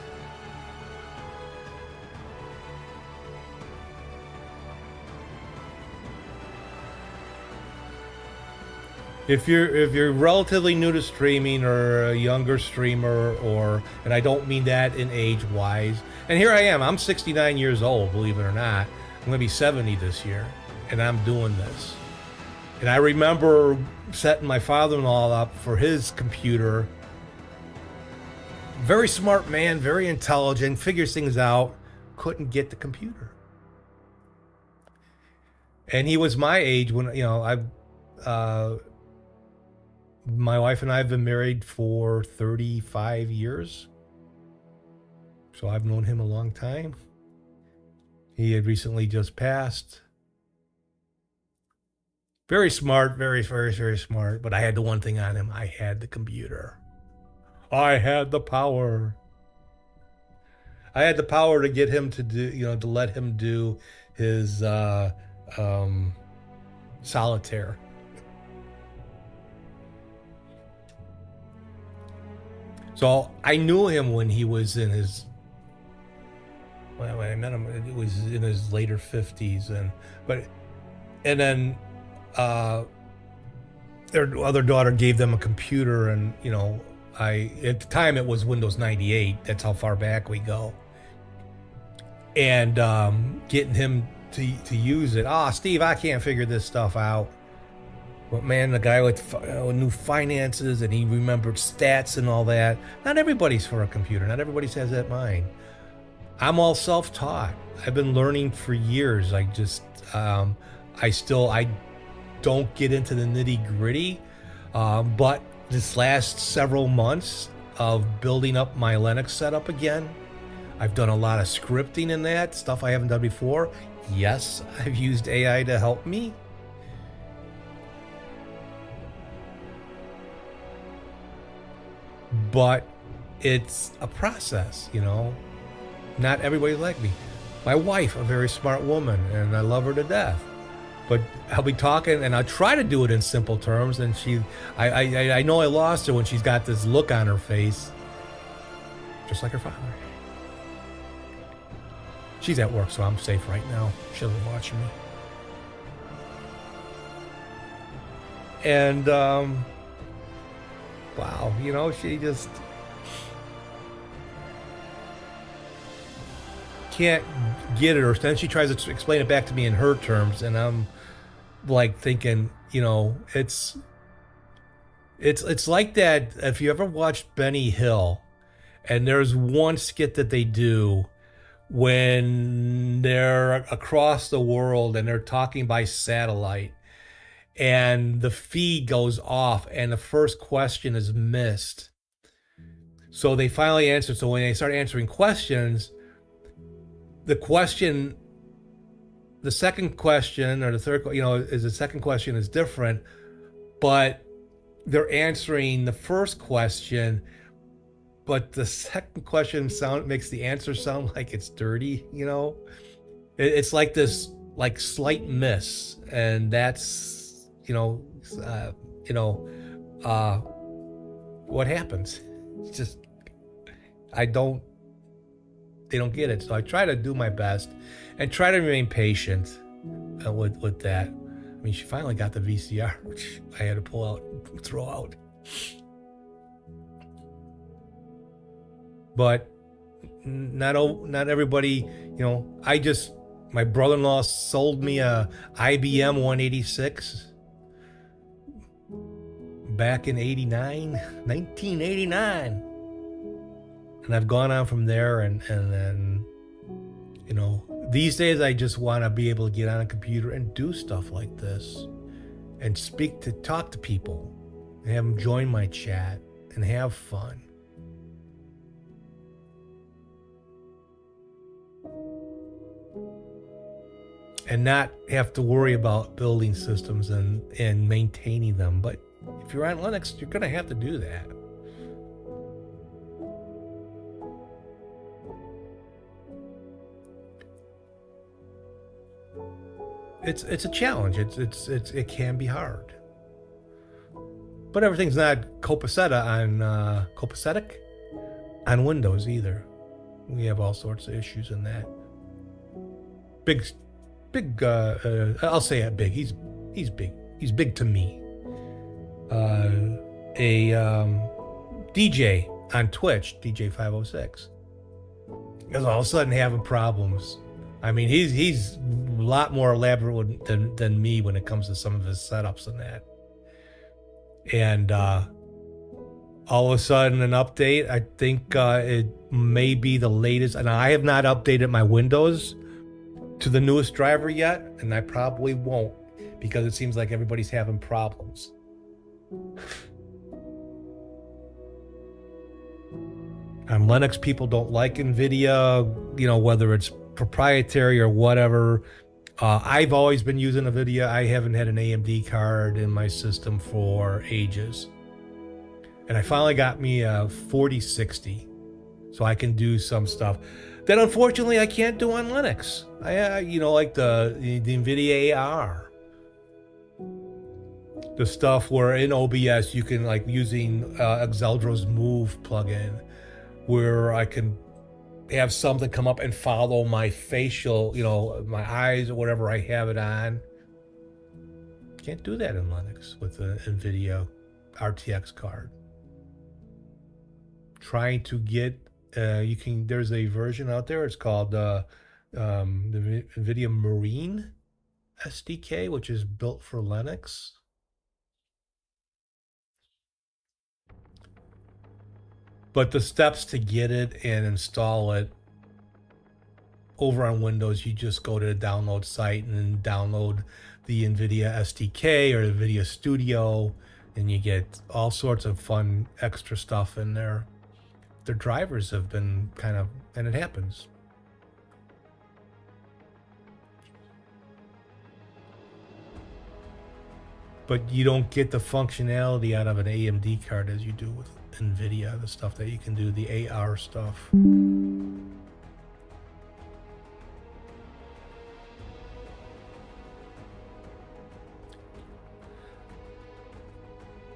If you're relatively new to streaming or a younger streamer, and I don't mean that in age wise, and here I am, I'm 69 years old, believe it or not. I'm gonna be 70 this year, and I'm doing this. And I remember setting my father-in-law up for his computer. Very smart man, very intelligent, figures things out, couldn't get the computer. And he was my age when, my wife and I have been married for 35 years. So I've known him a long time. He had recently just passed. Very smart, very, very, very smart. But I had the one thing on him. I had the computer. I had the power. I had the power to get him to do, to let him do his solitaire. So I knew him when he was in his, when I met him, it was in his later 50s. And then their other daughter gave them a computer, and at the time it was Windows 98. That's how far back we go. And getting him to use it. Steve, I can't figure this stuff out. But man, the guy with new finances, and he remembered stats and all that. Not everybody's for a computer. Not everybody has that mind. I'm all self-taught. I've been learning for years. I don't get into the nitty-gritty. But this last several months of building up my Linux setup again, I've done a lot of scripting in that, stuff I haven't done before. Yes, I've used AI to help me. But it's a process, Not everybody's like me. My wife, a very smart woman, and I love her to death. But I'll be talking, and I'll try to do it in simple terms, and I know I lost her when she's got this look on her face, just like her father. She's at work, so I'm safe right now. She doesn't watch me. And, wow, you know, she just can't get it, or then she tries to explain it back to me in her terms, and I'm like thinking, you know, it's like that. If you ever watched Benny Hill, and there's one skit that they do when they're across the world and they're talking by satellite, and the feed goes off and the first question is missed. So they finally answer. So when they start answering questions, the second question or the third, you know, is the second question is different, but they're answering the first question, but the second question makes the answer sound like it's dirty, you know? It's like this, like, slight miss, and that's, what happens. It's just, they don't get it. So I try to do my best and try to remain patient with that. I mean, she finally got the VCR, which I had to throw out. But not everybody, you know, my brother-in-law sold me a IBM 186 back in 1989. And I've gone on from there, and then, you know, these days I just want to be able to get on a computer and do stuff like this and talk to people and have them join my chat and have fun. And not have to worry about building systems and maintaining them. But if you're on Linux, you're going to have to do that. It's a challenge. It can be hard. But everything's not copacetic on Windows either. We have all sorts of issues in that. Big, I'll say it big. He's big. He's big to me. DJ on Twitch, DJ506, is all of a sudden having problems. I mean, he's a lot more elaborate than me when it comes to some of his setups and that. And all of a sudden, an update. I think it may be the latest, and I have not updated my Windows to the newest driver yet, and I probably won't, because it seems like everybody's having problems. On Linux, people don't like NVIDIA, you know, whether it's proprietary or whatever. I've always been using NVIDIA. I haven't had an AMD card in my system for ages. And I finally got me a 4060, so I can do some stuff that unfortunately I can't do on Linux. Like the NVIDIA AR. The stuff where in OBS you can, like, using Exeldro's Move plugin, where I can have something come up and follow my facial, you know, my eyes or whatever I have it on. Can't do that in Linux with the NVIDIA RTX card. Trying to get, there's a version out there, it's called the NVIDIA Marine SDK, which is built for Linux. But the steps to get it and install it over on Windows, you just go to the download site and then download the NVIDIA SDK or the NVIDIA Studio, and you get all sorts of fun extra stuff in there. Their drivers have been and it happens. But you don't get the functionality out of an AMD card as you do with NVIDIA, the stuff that you can do, the AR stuff.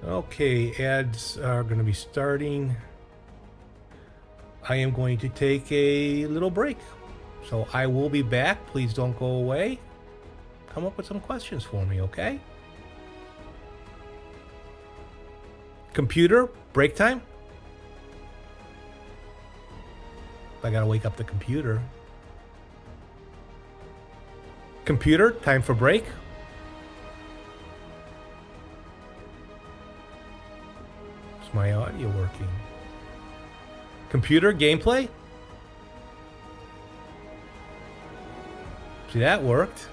Okay, ads are going to be starting. I am going to take a little break. So I will be back. Please don't go away. Come up with some questions for me, okay? Computer, break time? I gotta wake up the computer. Computer, time for break. Is my audio working? Computer, gameplay? See, that worked.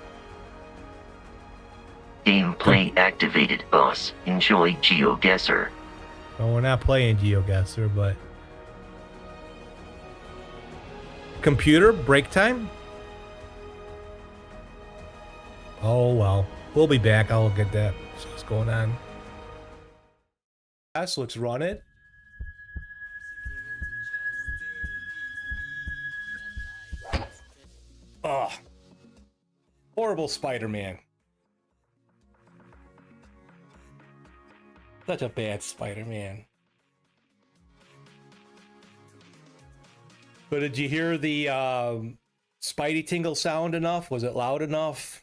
Gameplay activated, boss. Enjoy GeoGuessr. Well, we're not playing GeoGuessr, but... Computer, break time? Oh, well. We'll be back. I'll get that. See what's going on. Yes, let's run it. Ugh. Horrible Spider-Man. Such a bad Spider-Man. But did you hear the Spidey tingle sound enough? Was it loud enough?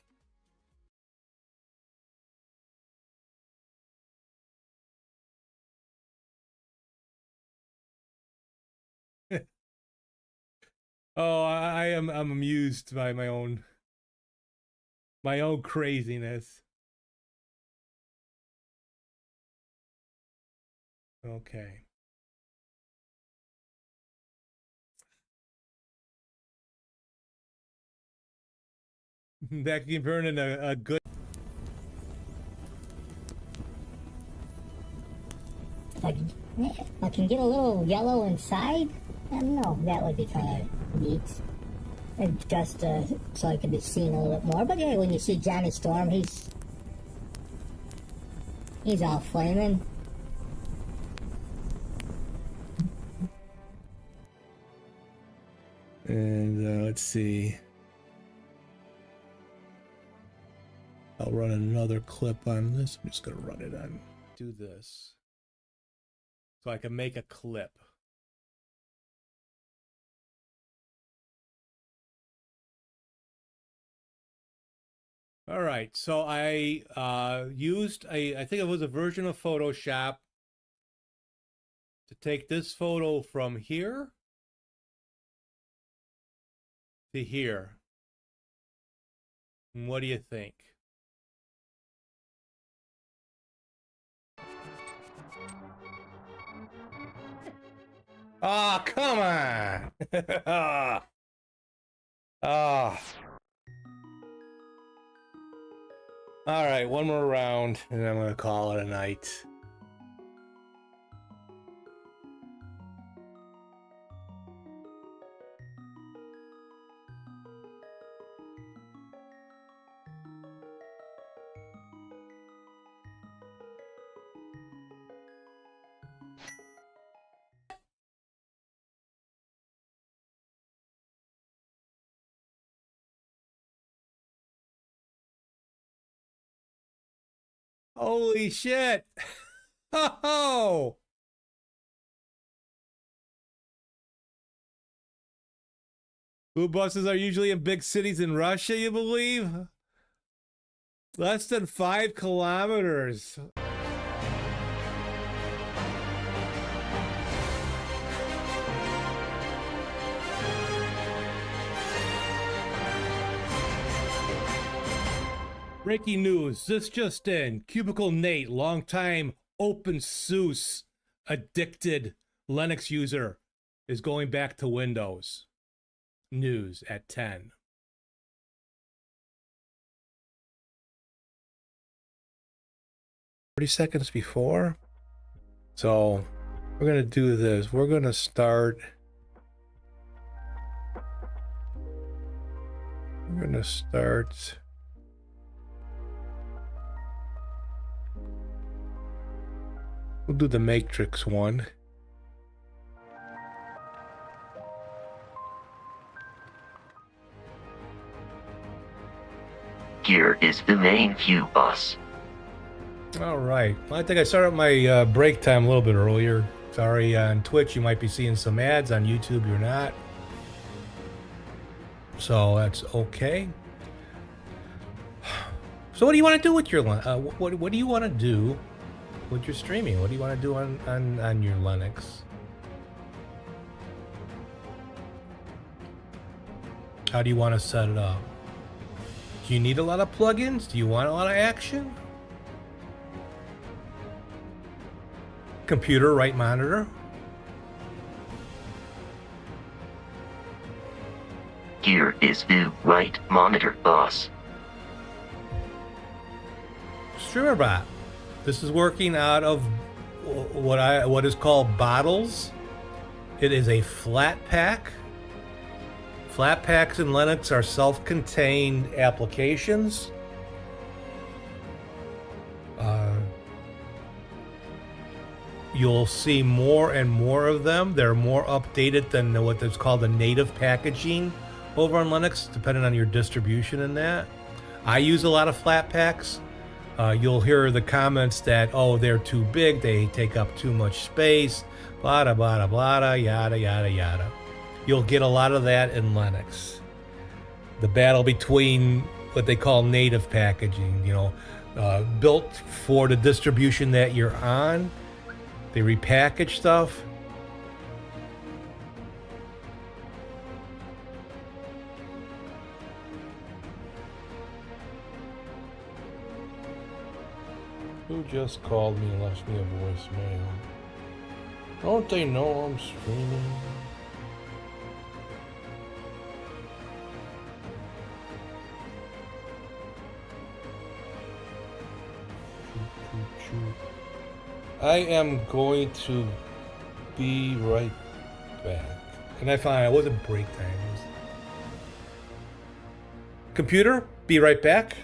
Oh, I'm amused by my own craziness. Okay. That can turn into a good. I can get a little yellow inside. I don't know. That would be kind of neat. And just so I can be seen a little bit more. But yeah, when you see Johnny Storm, he's all flaming. And let's see. I'll run another clip on this. I'm just going to run it on. Do this. So I can make a clip. All right. So I used I think it was a version of Photoshop to take this photo from here to here. And what do you think? Oh, come on. Oh. All right, one more round, and then I'm going to call it a night. Holy shit! Oh! Blue buses are usually in big cities in Russia, you believe? Less than 5 kilometers. Breaking news, this just in. Cubicle Nate, longtime OpenSUSE addicted Linux user, is going back to Windows. News at 10. Seconds before. So we're going to do this. We're going to start. We'll do the Matrix one. Here is the main view, boss. All right. Well, I think I started my break time a little bit earlier. Sorry, on Twitch you might be seeing some ads. On YouTube you're not. So that's okay. So what do you want to do with your what do you want to do with your streaming? What do you want to do on your Linux? How do you want to set it up? Do you need a lot of plugins? Do you want a lot of action? Computer, right monitor? Here is the right monitor, boss. StreamerBot. This is working out of what is called bottles. It is a flat pack. Flat packs in Linux are self-contained applications. You'll see more and more of them. They're more updated than what is called the native packaging over on Linux, depending on your distribution and that. I use a lot of flat packs. You'll hear the comments that, oh, they're too big, they take up too much space, blah, blah, blah, yada, yada, yada. You'll get a lot of that in Linux. The battle between what they call native packaging, built for the distribution that you're on. They repackage stuff. Who just called me and left me a voicemail? Don't they know I'm streaming? I am going to be right back. And I found it wasn't break time. It was... Computer, be right back.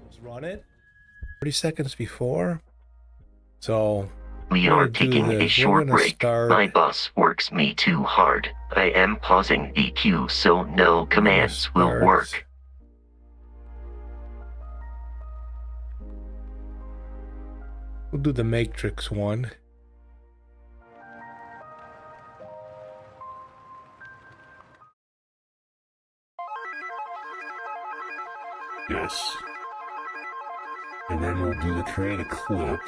Let's run it. 30 seconds before. So We are taking a short break. My boss works me too hard. I am pausing the queue so no commands will work. We'll do the Matrix one. Yes. And then we'll do the create a clip.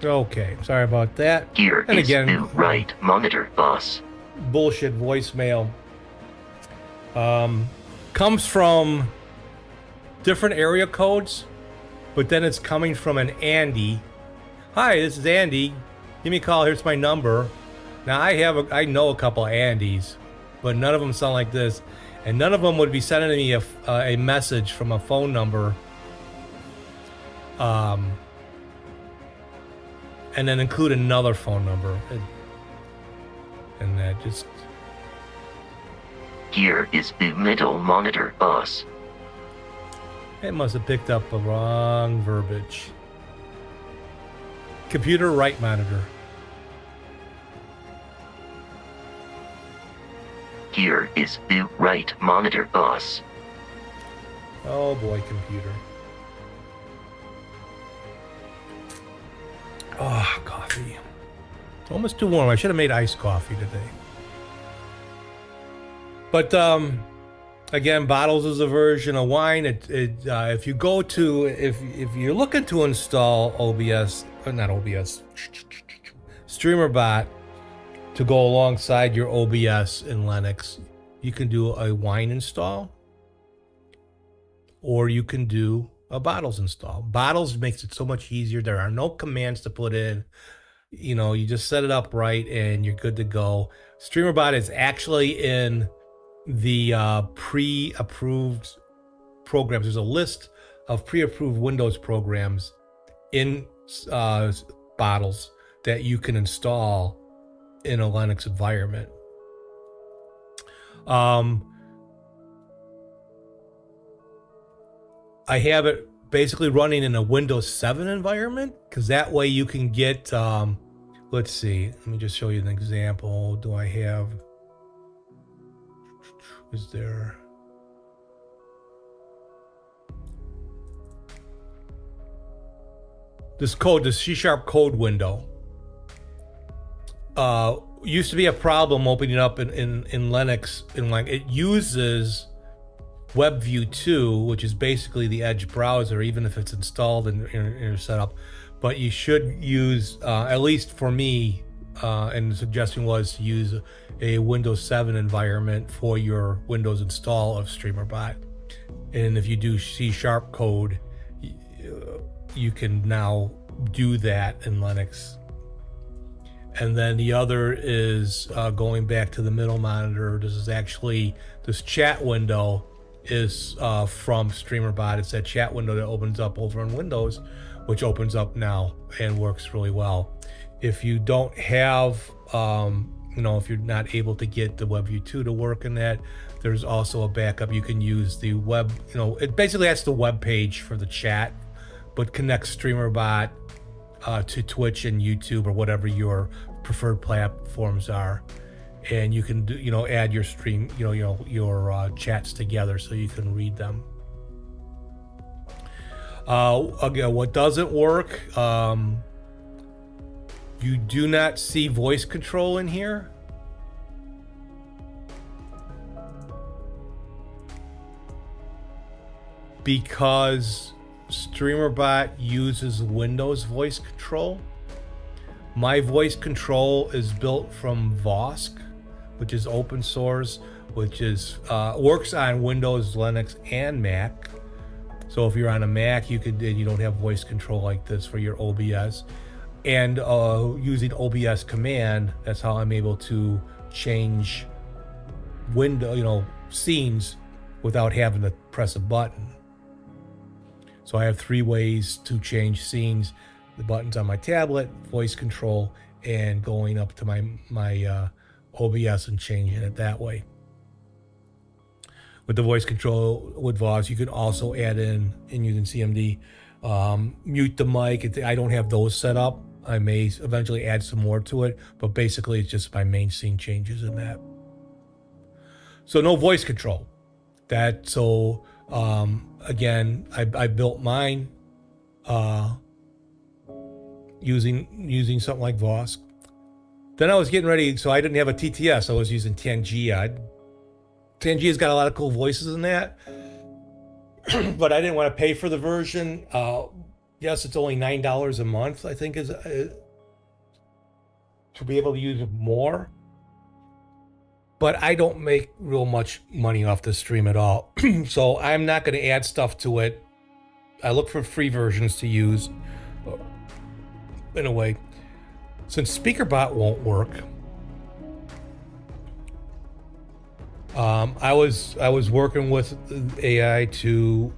Okay, sorry about that. Here and is again, the right monitor, boss. Bullshit voicemail. Comes from different area codes, but then it's coming from an Andy. Hi, this is Andy. Give me a call. Here's my number. Now I know a couple of Andys, but none of them sound like this, and none of them would be sending me a message from a phone number. And then include another phone number. And that just... Here is the middle monitor, boss. It must have picked up the wrong verbiage. Computer, right monitor. Here is the right monitor, boss. Oh boy, computer. Oh, coffee. Almost too warm. I should have made iced coffee today. But again, bottles is a version of wine. If you go to if you're looking to install OBS, not OBS, StreamerBot to go alongside your OBS in Linux, you can do a wine install. or you can do a bottles install. Bottles makes it so much easier. There are no commands to put in. You know, you just set it up right and you're good to go. StreamerBot is actually in the pre-approved programs. There's a list of pre-approved Windows programs in bottles that you can install in a Linux environment. I have it basically running in a Windows 7 environment, because that way you can get, let's see, let me just show you an example. Do I have, is there, this code, this C# code window, used to be a problem opening up in Linux. In like, it uses WebView 2, which is basically the Edge browser, even if it's installed in your setup. But you should use, at least for me, and the suggestion was to use a Windows 7 environment for your Windows install of StreamerBot. And if you do C# code, you can now do that in Linux. And then the other is going back to the middle monitor. This is actually, this chat window is from StreamerBot. It's that chat window that opens up over on Windows, which opens up now and works really well. If you don't have, if you're not able to get the WebView 2 to work in that, there's also a backup. You can use the web, it basically that's the web page for the chat, but connects StreamerBot to Twitch and YouTube or whatever your preferred platforms are, and you can do, add your stream, your chats together so you can read them. Again, what doesn't work? You do not see voice control in here. Because StreamerBot uses Windows voice control. My voice control is built from Vosk, which is open source, which is works on Windows, Linux, and Mac. So if you're on a Mac, you don't have voice control like this for your OBS. And using OBS command, that's how I'm able to change window, scenes without having to press a button. So I have 3 ways to change scenes: the buttons on my tablet, voice control, and going up to my OBS and changing it that way. With the voice control with Voz, you can also add in using CMD, mute the mic. I don't have those set up. I may eventually add some more to it, but basically it's just my main scene changes in that. So no voice control. Again, I built mine using something like Vosk. Then I was getting ready, so I didn't have a TTS. I was using Tangia. Tangia's got a lot of cool voices in that, but I didn't want to pay for the version. Yes, it's only $9 a month, I think, is to be able to use it more. But I don't make real much money off this stream at all. So I'm not going to add stuff to it. I look for free versions to use in a way. Since SpeakerBot won't work, I was working with AI to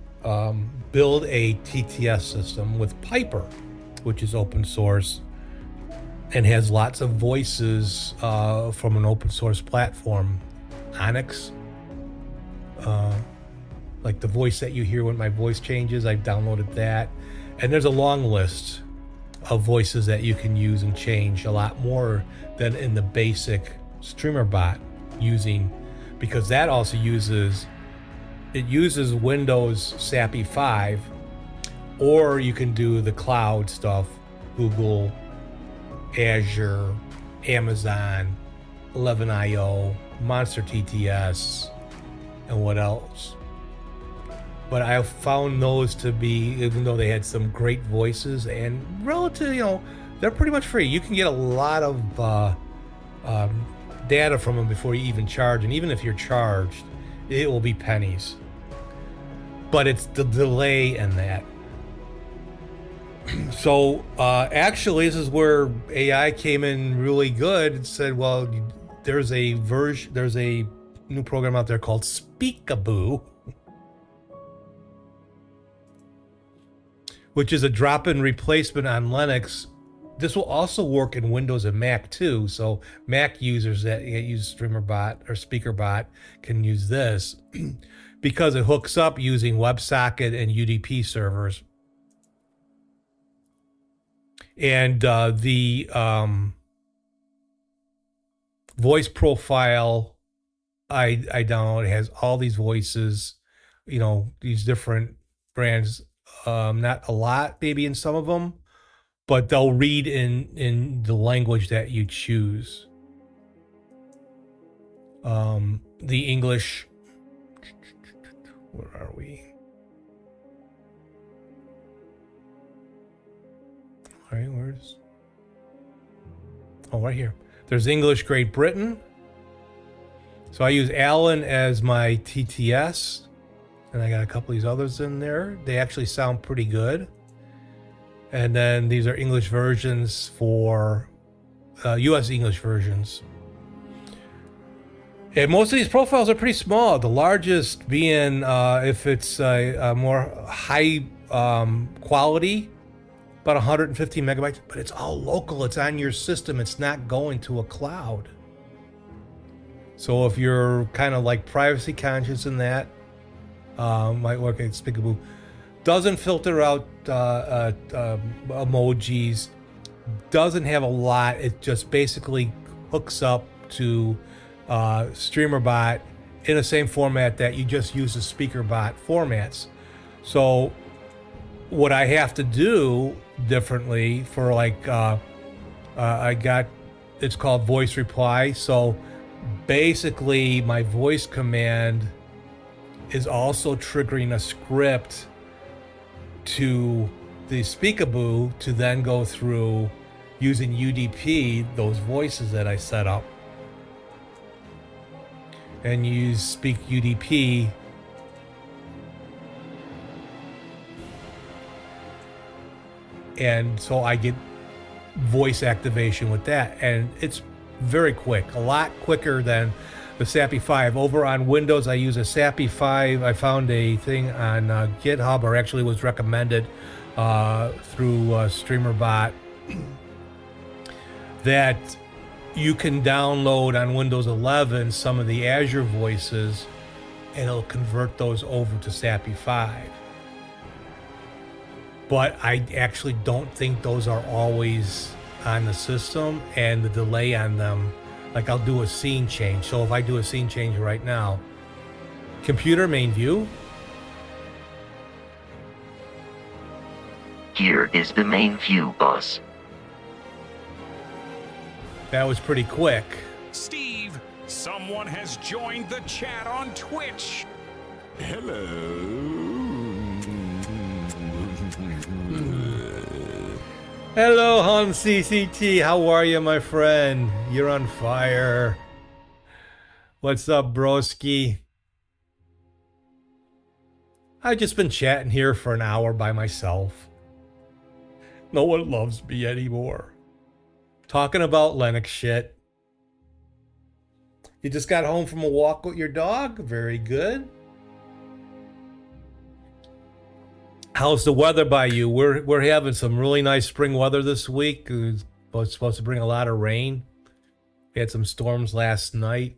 build a TTS system with Piper, which is open source and has lots of voices from an open source platform, Onyx. Like the voice that you hear when my voice changes, I've downloaded that. And there's a long list of voices that you can use and change, a lot more than in the basic StreamerBot because that also uses Windows SAPI 5, or you can do the cloud stuff, Google, Azure, Amazon, 11IO, Monster TTS, and what else. But I found those to be, even though they had some great voices and relatively, they're pretty much free. You can get a lot of data from them before you even charge. And even if you're charged, it will be pennies. but it's the delay in that. So actually, this is where AI came in really good and said, well, there's a new program out there called Speakaboo, which is a drop-in replacement on Linux. This will also work in Windows and Mac too. So Mac users that use StreamerBot or SpeakerBot can use this because it hooks up using WebSocket and UDP servers. And the voice profile I downloaded has all these voices, you know, these different brands. Not a lot, maybe in some of them, but they'll read in the language that you choose. The English, where are we? All right, where's? Oh, right here. There's English Great Britain. So I use Alan as my TTS, and I got a couple of these others in there. They actually sound pretty good. And then these are English versions for US English versions. And most of these profiles are pretty small. The largest being, if it's a more high quality, about 150 megabytes, but it's all local. It's on your system. It's not going to a cloud. So if you're kind of like privacy conscious in that, might work at Speakaboo. Doesn't filter out emojis. Doesn't have a lot. It just basically hooks up to StreamerBot in the same format that you just use the SpeakerBot formats. So what I have to do differently for like it's called voice reply. So basically my voice command is also triggering a script to the Speakaboo to then go through using UDP those voices that I set up and use Speak UDP and so I get voice activation with that, and it's very quick, a lot quicker than the SAPI 5. Over on Windows, I use a SAPI 5. I found a thing on GitHub, or actually was recommended through StreamerBot, that you can download on Windows 11 some of the Azure voices, and it'll convert those over to SAPI 5. But I actually don't think those are always on the system, and the delay on them, like I'll do a scene change. So if I do a scene change right now, computer main view. Here is the main view, boss. That was pretty quick. Steve, someone has joined the chat on Twitch. Hello, Han CCT. How are you, my friend? You're on fire. What's up, broski? I've just been chatting here for an hour by myself. No one loves me anymore. Talking about Linux shit. You just got home from a walk with your dog? Very good. How's the weather by you? We're having some really nice spring weather this week. It's supposed to bring a lot of rain. We had some storms last night.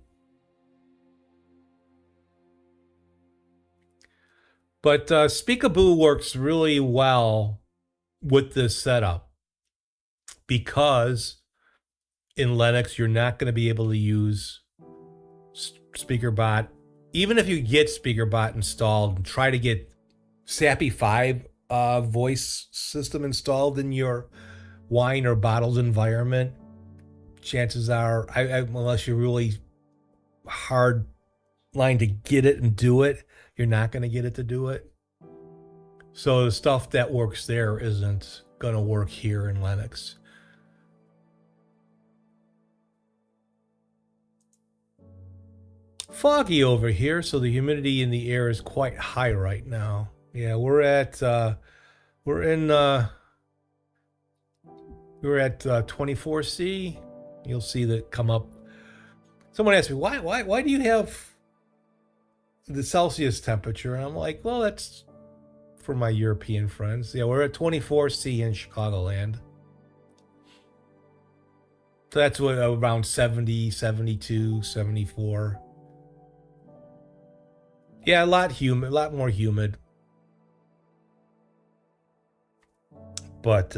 But Speakaboo works really well with this setup because in Linux you're not going to be able to use SpeakerBot. Even if you get SpeakerBot installed and try to get SAPI 5 voice system installed in your wine or bottles environment, chances are, unless you're really hard line to get it and do it, you're not going to get it to do it. So the stuff that works there isn't going to work here in Linux. foggy over here, so the humidity in the air is quite high right now. Yeah, we're at 24C. You'll see that come up. Someone asked me, why do you have the Celsius temperature? And I'm like, well, that's for my European friends. Yeah, we're at 24C in Chicagoland. So that's what, around 70, 72, 74. Yeah, a lot more humid. But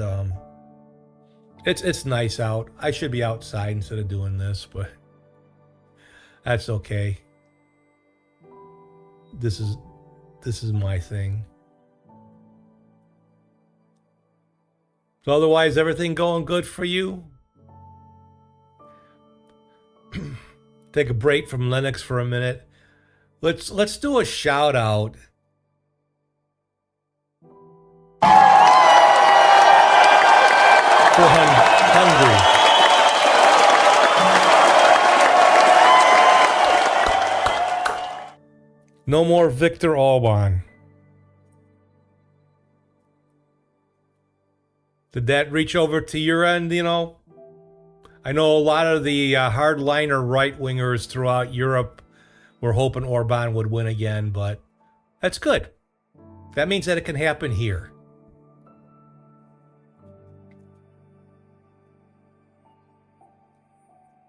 it's nice out. I should be outside instead of doing this, but that's okay. This is my thing. So otherwise, everything going good for you? Take a break from Linux for a minute. Let's do a shout out. For Hungary. No more Viktor Orban. Did that reach over to your end, you know? I know a lot of the hardliner right-wingers throughout Europe were hoping Orban would win again, but that's good. That means that it can happen here.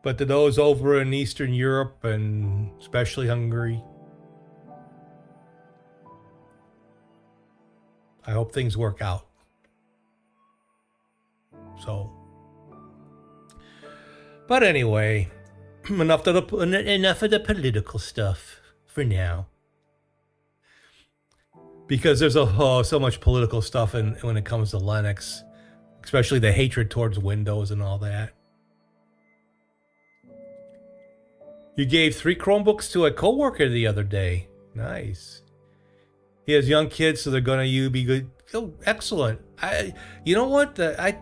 But to those over in Eastern Europe, and especially Hungary, I hope things work out. So, but anyway, enough of the political stuff for now. Because there's so much political stuff when it comes to Linux, especially the hatred towards Windows and all that. You gave 3 Chromebooks to a coworker the other day. Nice. He has young kids, so they're gonna be good. Oh, excellent. You know what? I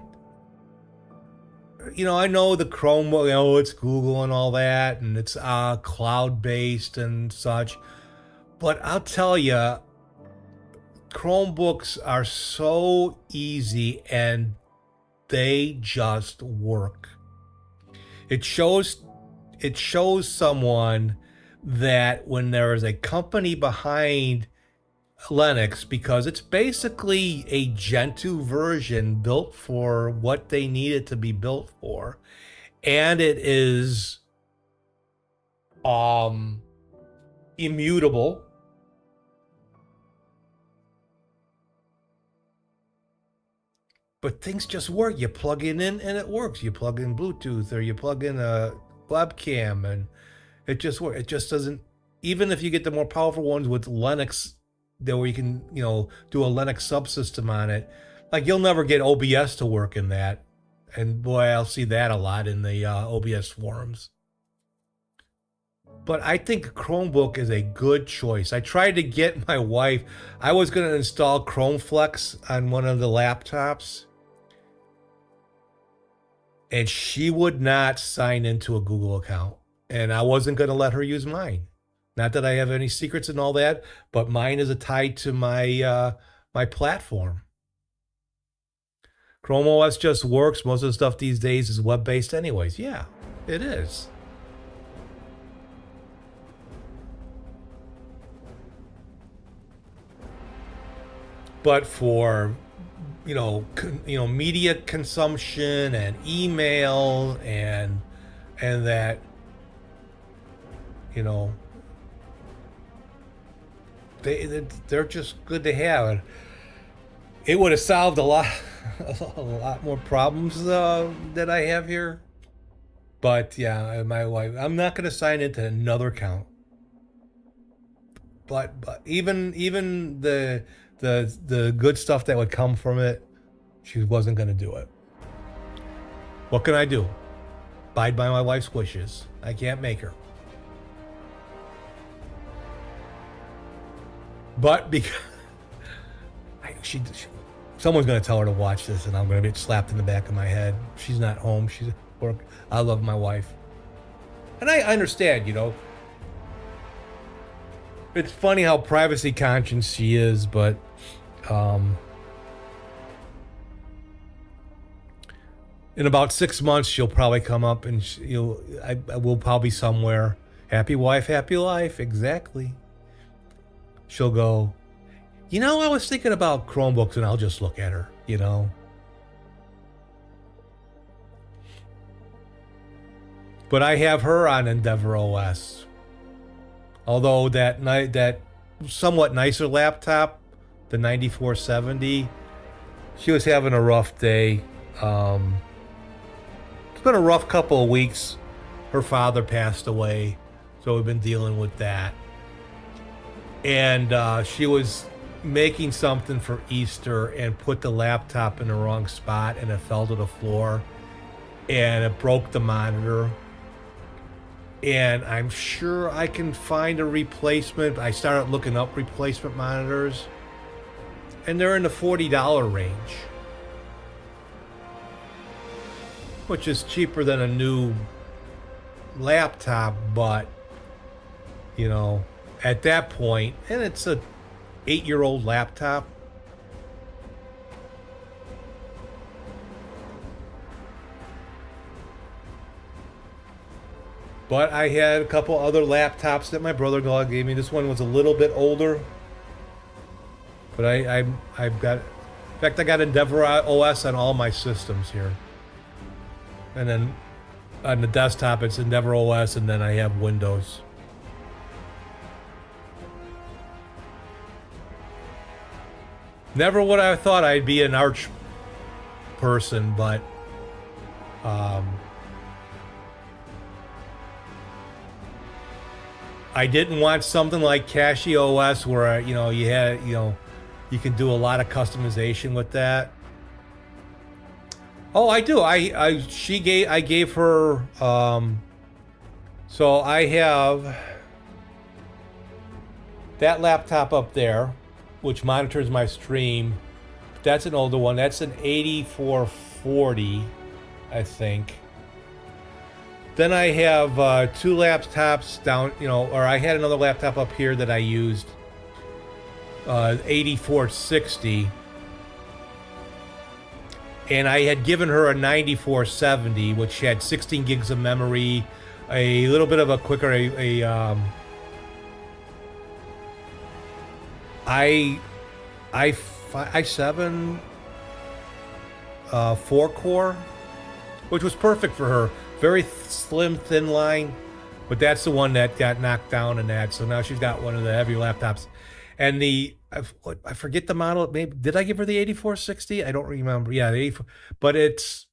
know the Chromebook. It's Google and all that, and it's cloud-based and such. But I'll tell you, Chromebooks are so easy, and they just work. It shows someone that when there is a company behind Linux, because it's basically a Gentoo version built for what they need it to be built for, and it is immutable. But things just work. You plug it in and it works. You plug in Bluetooth or you plug in a webcam and it just works. It just doesn't, even if you get the more powerful ones with Linux, that where you can, do a Linux subsystem on it, like you'll never get OBS to work in that. And boy, I'll see that a lot in the OBS forums. But I think Chromebook is a good choice. I tried to get my wife, I was going to install ChromeFlex on one of the laptops, and she would not sign into a Google account. And I wasn't going to let her use mine. Not that I have any secrets and all that, but mine is tied to my my platform. Chrome OS just works. Most of the stuff these days is web-based anyways. Yeah, it is. But for media consumption and email and that, they're just good to have. It would have solved a lot more problems that I have here. But yeah, my wife, I'm not going to sign into another account. But even the good stuff that would come from it, she wasn't going to do it. What can I do? Abide by my wife's wishes. I can't make her. But because someone's going to tell her to watch this, and I'm going to get slapped in the back of my head. She's not home. She's at work. I love my wife, and I understand. it's funny how privacy conscious she is, but in about 6 months she'll probably come up and I will probably somewhere. Happy wife, happy life. Exactly. She'll go, you know, I was thinking about Chromebooks, and I'll just look at her, you know. But I have her on EndeavourOS. Although that somewhat nicer laptop, the 9470, she was having a rough day. It's been a rough couple of weeks. Her father passed away, so we've been dealing with that. And she was making something for Easter and put the laptop in the wrong spot, and it fell to the floor, and it broke the monitor. And I'm sure I can find a replacement. I started looking up replacement monitors, and they're in the $40 range, which is cheaper than a new laptop. But, you know, at that point, and it's a 8-year-old laptop, but I had a couple other laptops that my brother-in-law gave me. This one was a little bit older, but I've got, in fact, I got EndeavourOS on all my systems here. And then on the desktop, it's EndeavourOS, and then I have Windows. Never would I have thought I'd be an Arch person, but I didn't want something like CachyOS where, you know, you can do a lot of customization with that. Oh, I do. I gave her so I have that laptop up there, which monitors my stream. That's an older one. That's an 8440, I think. Then I have 2 laptops down, you know, or I had another laptop up here that I used, 8460. And I had given her a 9470, which had 16 gigs of memory, a little bit of a quicker, i7 4-core, which was perfect for her. Very slim, thin line, but that's the one that got knocked down in that. So now she's got one of the heavy laptops. And I forget the model. Maybe did I give her the 8460? I don't remember. Yeah, the 84. But it's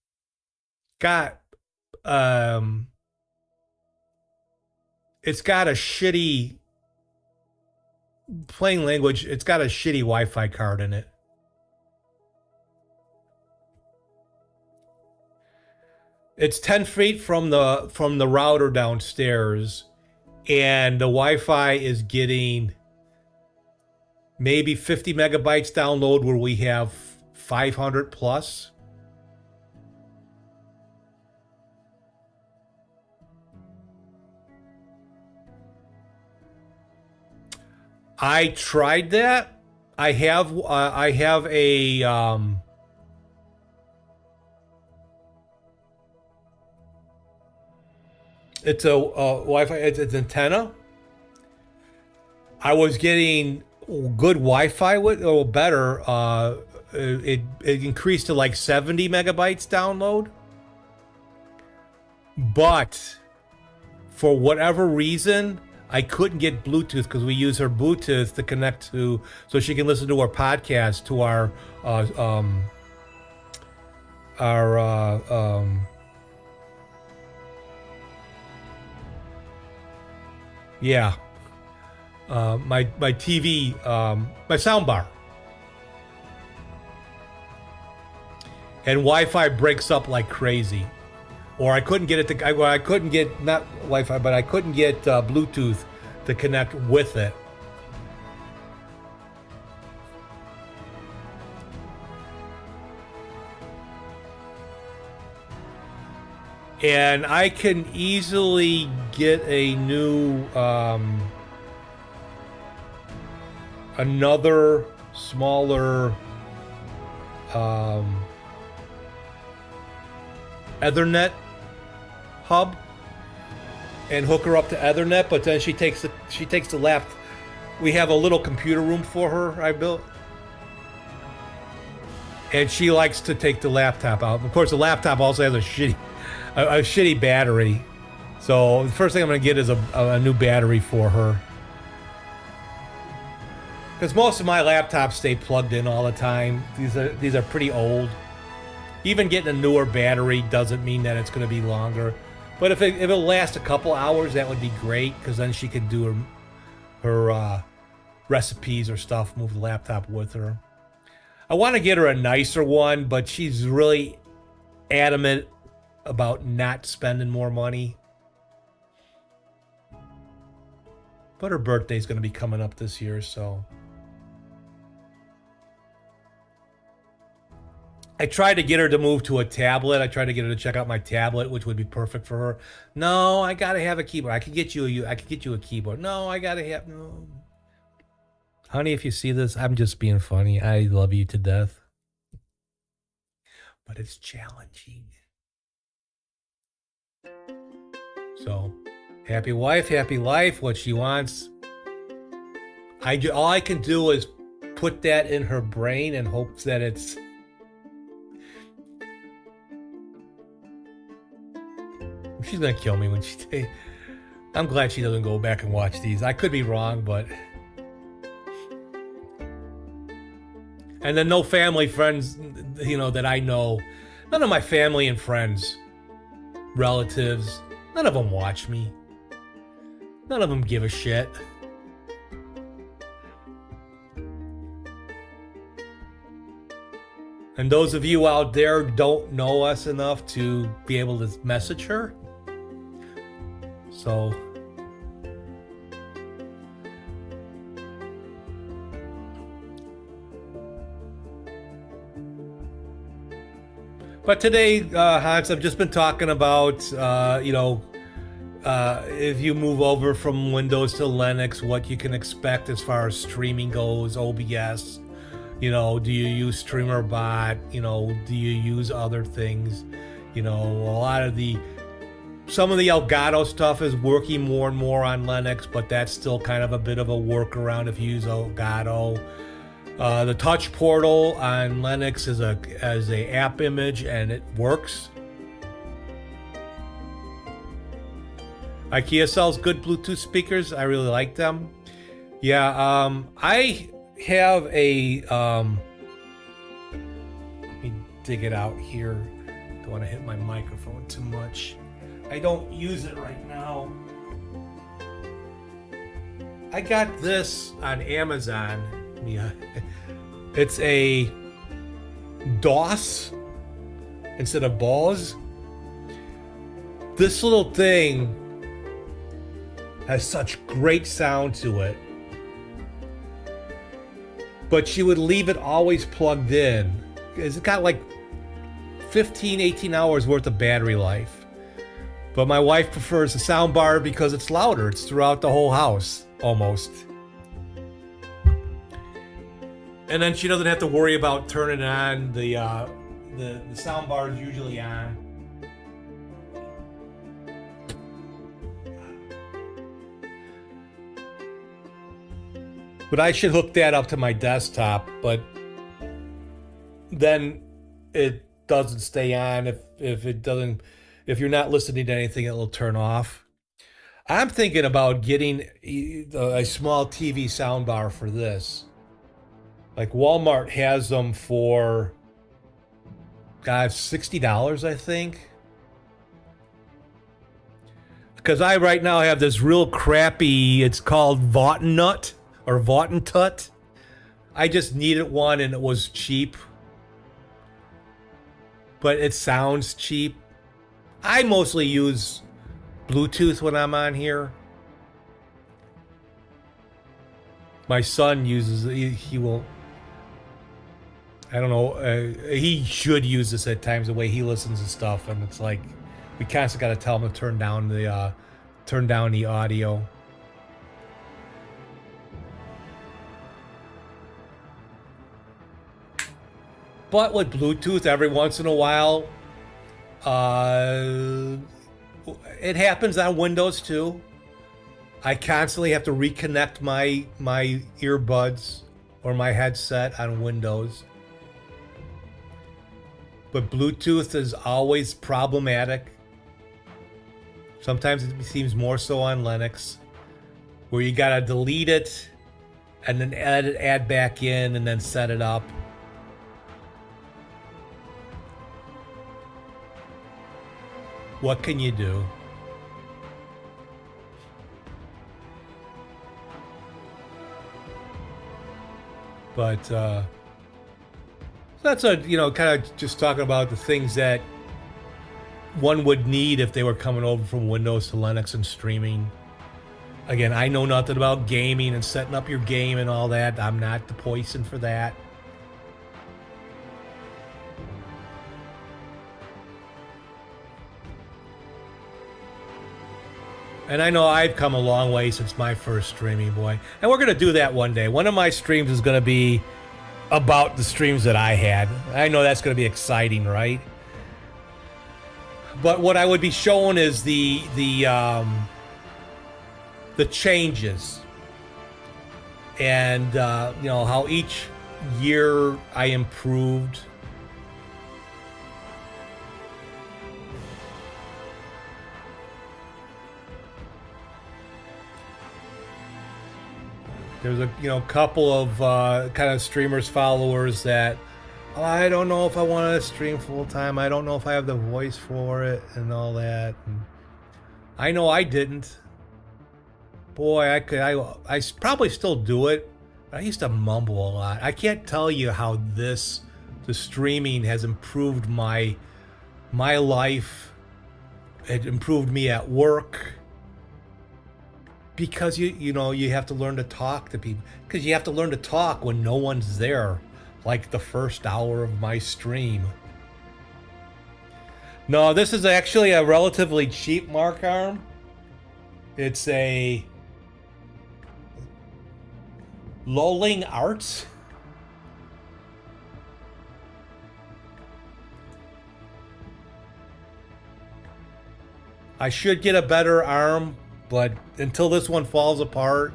got a shitty, plain language, it's got a shitty Wi-Fi card in it. It's 10 feet from the router downstairs, and the Wi-Fi is getting maybe 50 megabytes download where we have 500 plus. I tried that. I have a it's a Wi-Fi. It's an antenna. I was getting good Wi-Fi with, or better. It increased to like 70 megabytes download. But for whatever reason, I couldn't get Bluetooth because we use her Bluetooth to connect to, so she can listen to our podcast, to our my TV, my soundbar. And Wi-Fi breaks up like crazy. Or I couldn't get it to, I couldn't get, not Wi-Fi, but I couldn't get Bluetooth to connect with it. And I can easily get a new another smaller Ethernet hub and hook her up to Ethernet, but then she takes the laptop. We have a little computer room for her I built, and she likes to take the laptop out. Of course, the laptop also has a shitty battery, so the first thing I'm gonna get is a new battery for her, because most of my laptops stay plugged in all the time. These are pretty old. Even getting a newer battery doesn't mean that it's going to be longer. But if it'll last a couple hours, that would be great, because then she could do her recipes or stuff, move the laptop with her. I want to get her a nicer one, but she's really adamant about not spending more money. But her birthday's going to be coming up this year, so... I tried to get her to move to a tablet. I tried to get her to check out my tablet, which would be perfect for her. No, I gotta have a keyboard. I could get you a keyboard. No, I gotta have no. Honey, if you see this, I'm just being funny. I love you to death, but it's challenging. So, happy wife, happy life. What she wants. All I can do is put that in her brain and hope that it's. She's gonna kill me when she. I'm glad she doesn't go back and watch these. I could be wrong, but. And then no family, friends, that I know. None of my family and friends, relatives, none of them watch me. None of them give a shit. And those of you out there don't know us enough to be able to message her. So, but today, Hans, I've just been talking about, if you move over from Windows to Linux, what you can expect as far as streaming goes, OBS. Do you use StreamerBot? Do you use other things? Some of the Elgato stuff is working more and more on Linux, but that's still kind of a bit of a workaround if you use Elgato. The Touch Portal on Linux is a app image, and it works. IKEA sells good Bluetooth speakers. I really like them. Yeah, I have a let me dig it out here. Don't want to hit my microphone too much. I don't use it right now. I got this on Amazon. Yeah. It's a DOS instead of BOS. This little thing has such great sound to it. But she would leave it always plugged in. It's got like 15, 18 hours worth of battery life. But my wife prefers the soundbar because it's louder. It's throughout the whole house, almost. And then she doesn't have to worry about turning on the soundbar is usually on. But I should hook that up to my desktop, but then it doesn't stay on if you're not listening to anything, it'll turn off. I'm thinking about getting a small TV soundbar for this. Like Walmart has them for, God, $60, I think. Because I right now have this real crappy, it's called Vautnut or Vautentut. I just needed one and it was cheap. But it sounds cheap. I mostly use Bluetooth when I'm on here. My son uses, he will, I don't know, he should use this at times the way he listens to stuff, and it's like, we constantly got to tell him to turn down the audio. But with Bluetooth, every once in a while, it happens on Windows too. I constantly have to reconnect my earbuds or my headset on Windows. But Bluetooth is always problematic. Sometimes it seems more so on Linux, where you gotta delete it and then add back in and then set it up. What can you do? But that's a, kind of just talking about the things that one would need if they were coming over from Windows to Linux and streaming. Again, I know nothing about gaming and setting up your game and all that. I'm not the person for that. And I know I've come a long way since my first streaming, boy. And we're going to do that one day. One of my streams is going to be about the streams that I had. I know that's going to be exciting, right? But what I would be showing is the changes. And, how each year I improved. There's a couple of kind of streamers, followers that, I don't know if I want to stream full time. I don't know if I have the voice for it and all that. And I know I didn't. Boy, I probably still do it. But I used to mumble a lot. I can't tell you how the streaming has improved my life. It improved me at work. Because you have to learn to talk to people. Because you have to learn to talk when no one's there, like the first hour of my stream. No, this is actually a relatively cheap mark arm. It's a Lolling Arts. I should get a better arm. But until this one falls apart,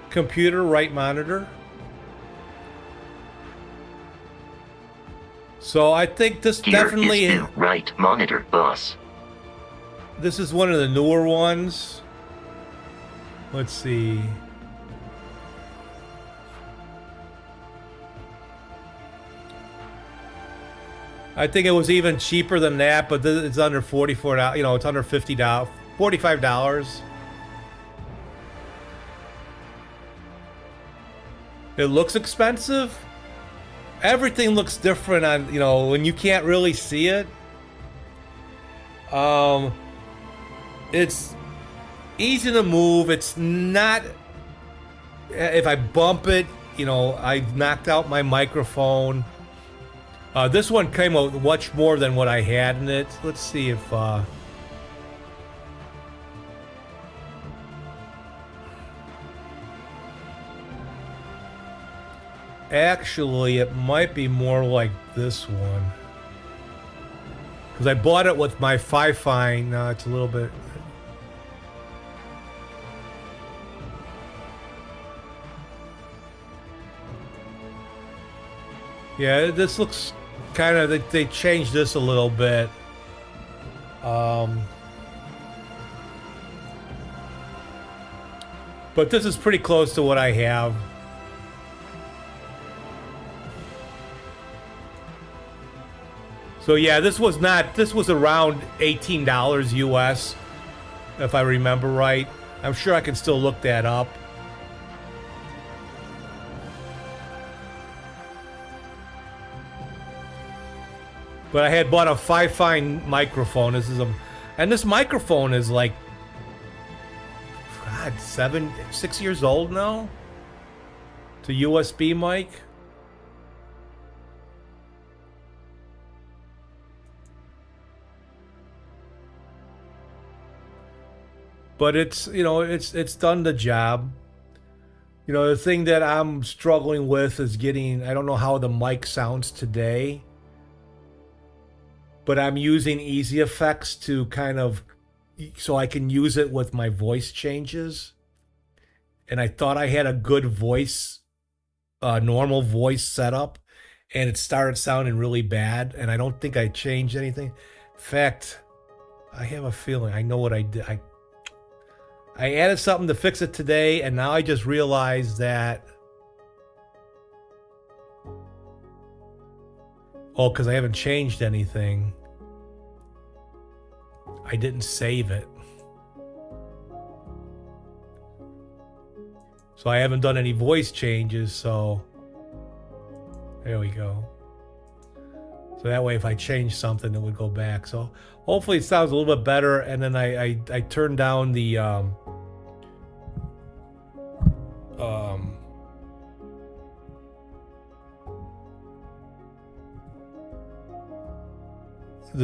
computer right monitor. So I think this Here definitely is the right monitor, boss. This is one of the newer ones. Let's see. I think it was even cheaper than that, but it's under $44. It's under $50, $45. It looks expensive. Everything looks different on, when you can't really see it. It's easy to move. It's not, if I bump it, I knocked out my microphone. This one came out much more than what I had in it. Let's see if, actually, it might be more like this one. Because I bought it with my Fi-Fi. No, it's a little bit... Yeah, this looks kind of... They changed this a little bit. But this is pretty close to what I have. So yeah, this was around $18 US, if I remember right. I'm sure I can still look that up. But I had bought a Fi-Fi microphone. And this microphone is like God, 6 years old now? To USB mic? But it's, you know, it's done the job. You know, the thing that I'm struggling with is getting, I don't know how the mic sounds today, but I'm using Easy Effects to kind of, so I can use it with my voice changes. And I thought I had a good voice, normal voice setup, and it started sounding really bad, and I don't think I changed anything. In fact, I have a feeling I know what I did. I added something to fix it today, and now I just realized that, oh, because I haven't changed anything, I didn't save it. So I haven't done any voice changes, so there we go. So that way if I change something, it would go back. So hopefully it sounds a little bit better, and then I turned down the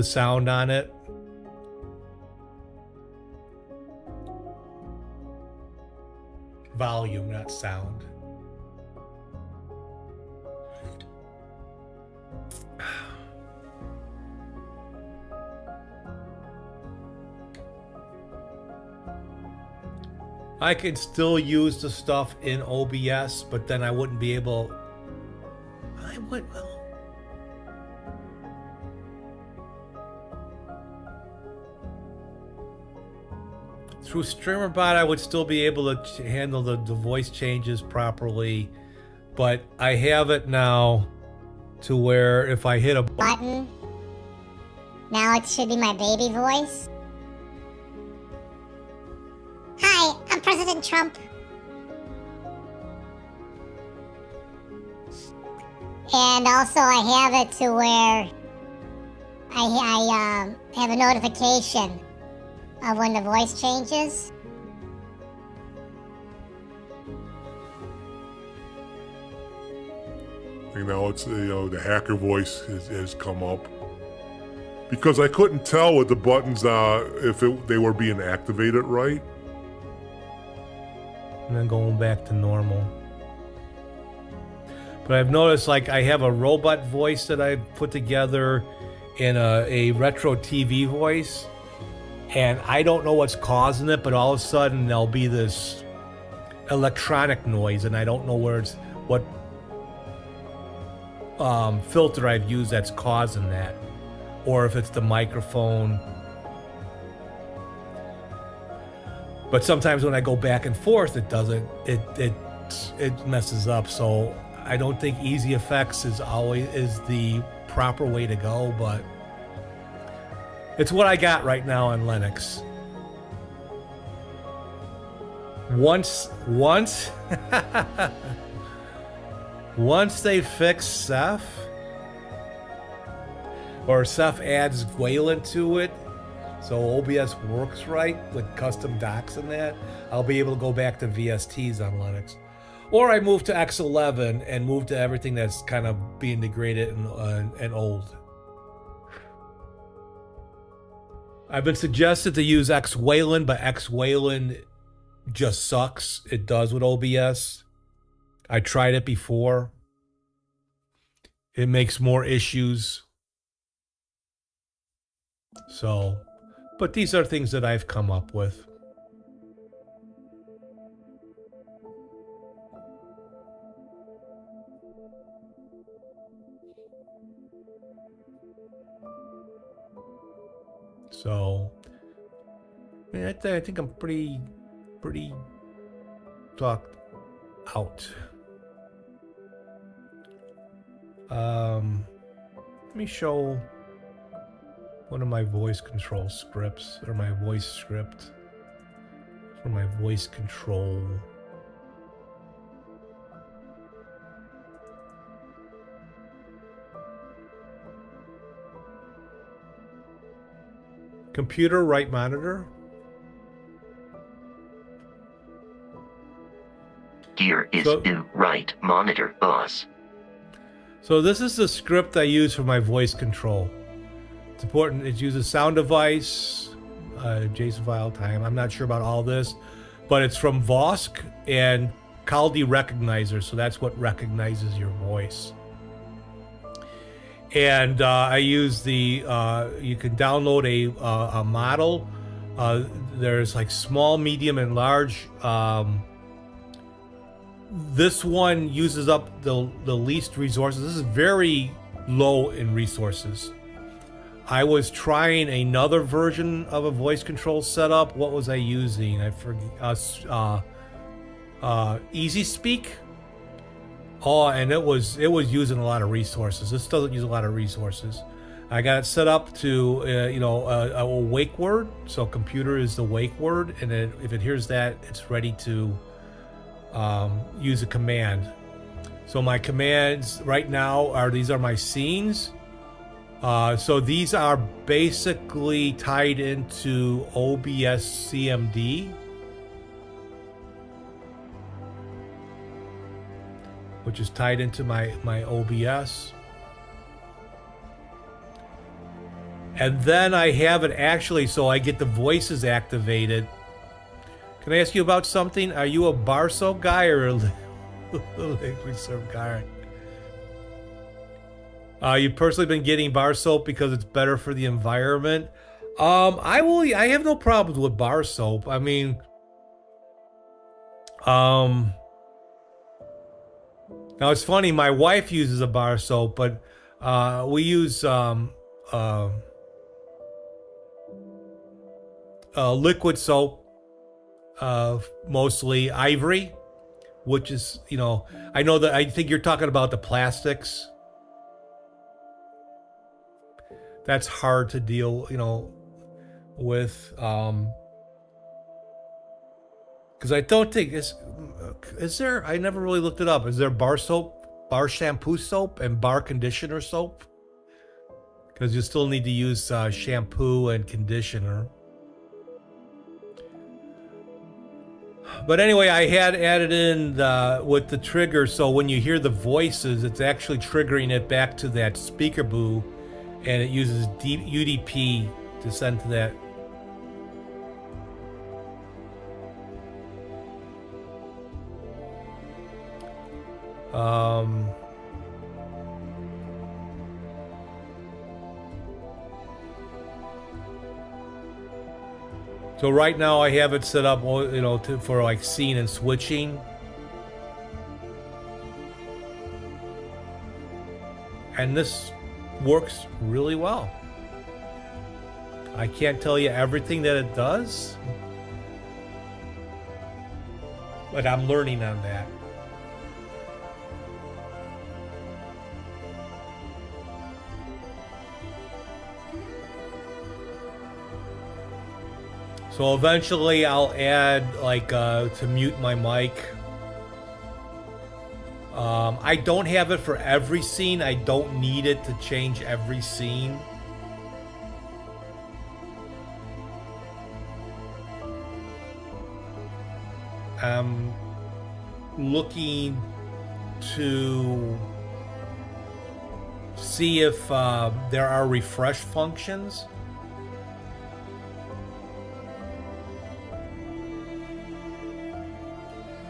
sound on it. Volume, not sound. I could still use the stuff in OBS, but then I wouldn't be able. I would. Well, through StreamerBot, I would still be able to handle the voice changes properly, but I have it now to where if I hit a button, now it should be my baby voice. Hi, I'm President Trump. And also I have it to where I have a notification of when the voice changes. You know, it's, you know, the hacker voice has come up. Because I couldn't tell with the buttons if they were being activated right. And then going back to normal. But I've noticed, like, I have a robot voice that I put together in a retro TV voice, and I don't know what's causing it, but all of a sudden there'll be this electronic noise, and I don't know what filter I've used that's causing that, or if it's the microphone. But sometimes when I go back and forth, it doesn't. It messes up. So I don't think Easy Effects is the proper way to go. But it's what I got right now on Linux. Once they fix Ceph, or Ceph adds Wayland to it, so OBS works right with custom docks and that, I'll be able to go back to VSTs on Linux. Or I move to X11 and move to everything that's kind of being degraded and old. I've been suggested to use X-Wayland, but X-Wayland just sucks. It does with OBS. I tried it before. It makes more issues. So, but these are things that I've come up with. So, I mean, I think I'm pretty talked out. Let me show one of my voice control scripts, or my voice script for my voice control. Computer right monitor. gear is due right monitor boss. So this is the script I use for my voice control. It's important. It uses sound device, JSON file time. I'm not sure about all this, but it's from Vosk and Caldi Recognizer. So that's what recognizes your voice. And I use the, you can download a model. There's like small, medium, and large. This one uses up the least resources. This is very low in resources. I was trying another version of a voice control setup. What was I using? I forget. Easy Speak. Oh, and it was using a lot of resources. This doesn't use a lot of resources. I got it set up to a wake word. So computer is the wake word, and if it hears that, it's ready to use a command. So my commands right now are, these are my scenes. So these are basically tied into OBS CMD, which is tied into my OBS. And then I have it actually, so I get the voices activated. Can I ask you about something? Are you a bar soap guy or a liquid soap guy? You've personally been getting bar soap because it's better for the environment. I have no problems with bar soap. I mean, now it's funny, my wife uses a bar soap, but we use liquid soap, mostly Ivory, which is, I know that, I think you're talking about the plastics. That's hard to deal, with, because I don't think is there, I never really looked it up. Is there bar soap, bar shampoo soap, and bar conditioner soap? Because you still need to use shampoo and conditioner. But anyway, I had added in with the trigger, so when you hear the voices, it's actually triggering it back to that speaker boo, and it uses UDP to send to that. So right now I have it set up, for like scene and switching. And this works really well. I can't tell you everything that it does, but I'm learning on that. So eventually I'll add to mute my mic. I don't have it for every scene. I don't need it to change every scene. I'm looking to see if there are refresh functions.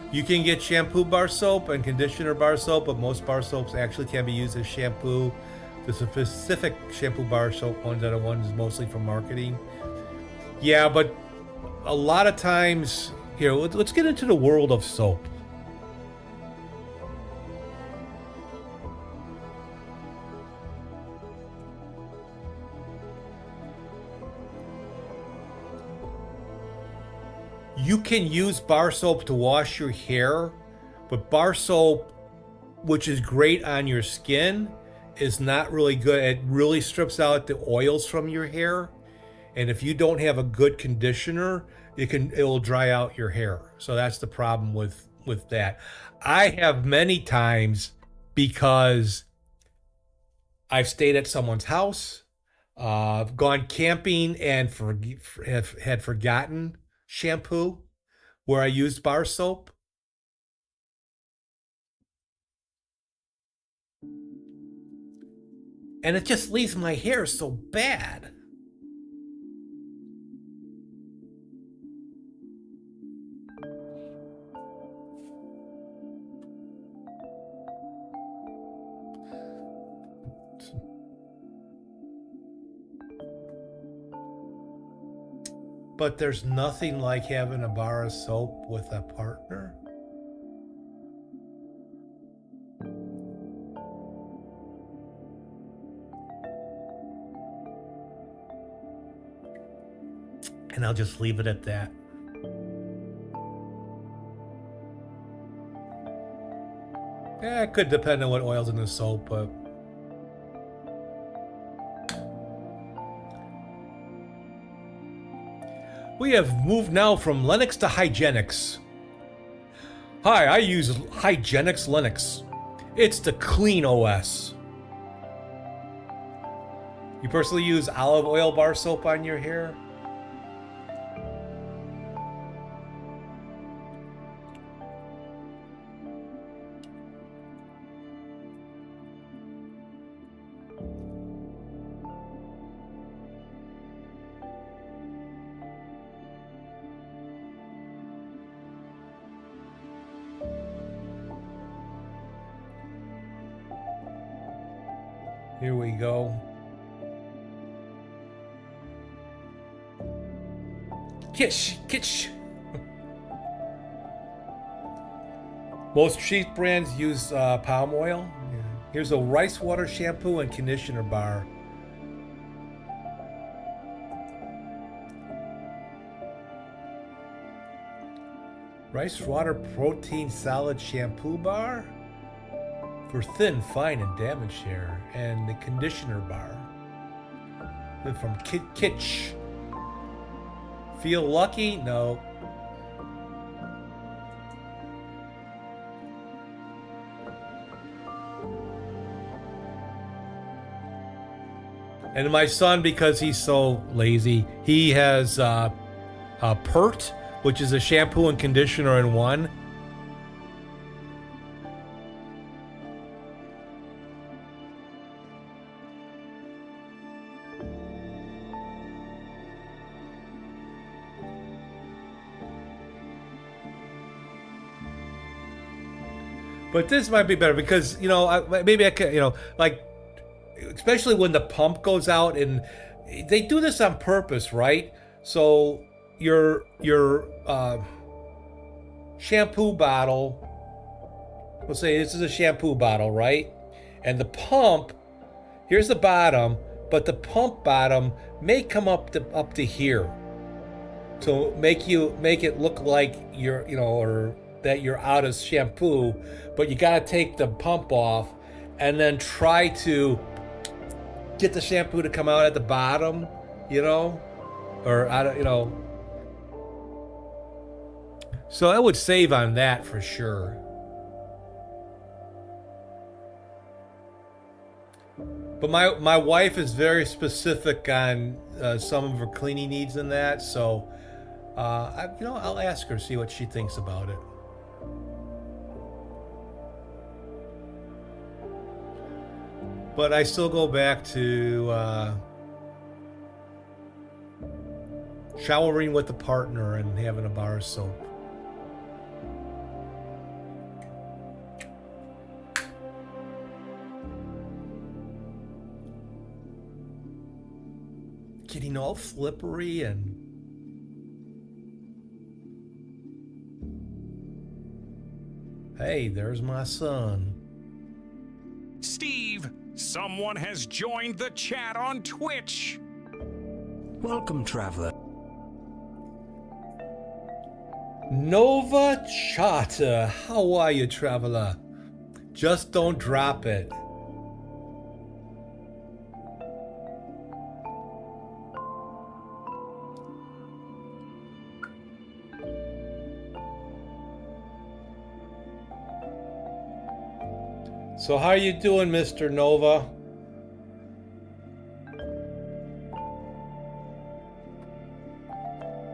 You can get shampoo bar soap and conditioner bar soap, but most bar soaps actually can be used as shampoo. The specific shampoo bar soap ones are the ones mostly for marketing. Yeah, but a lot of times, here, let's get into the world of soap. You can use bar soap to wash your hair, but bar soap, which is great on your skin, is not really good. It really strips out the oils from your hair. And if you don't have a good conditioner, it will dry out your hair. So that's the problem with that. I have many times, because I've stayed at someone's house, I've gone camping and had forgotten shampoo where I used bar soap. And it just leaves my hair so bad. But there's nothing like having a bar of soap with a partner. And I'll just leave it at that. Yeah, it could depend on what oil's in the soap, but we have moved now from Linux to Hygienics. Hi, I use Hygienics Linux. It's the clean OS. You personally use olive oil bar soap on your hair? Here we go. Kish, kish. Most sheath brands use palm oil. Yeah. Here's a rice water shampoo and conditioner bar. Rice water protein solid shampoo bar for thin, fine, and damaged hair, and the conditioner bar. Then from Kitsch. Feel lucky? No. And my son, because he's so lazy, he has Pert, which is a shampoo and conditioner in one. But this might be better because, you know, maybe I can, you know, like, especially when the pump goes out, and they do this on purpose, right? So your shampoo bottle, let's say this is a shampoo bottle, right? And the pump, here's the bottom, but the pump bottom may come up to here. So make it look like you're, you know, or that you're out of shampoo, but you gotta take the pump off and then try to get the shampoo to come out at the bottom, you know, or out of, you know. So I would save on that for sure. But my wife is very specific on some of her cleaning needs and that, so I'll ask her, see what she thinks about it. But I still go back to showering with a partner and having a bar of soap. Getting all slippery and... Hey, there's my son. Steve, someone has joined the chat on Twitch. Welcome, traveler. Nova Chata, how are you, traveler? Just don't drop it. So how are you doing, Mr. Nova?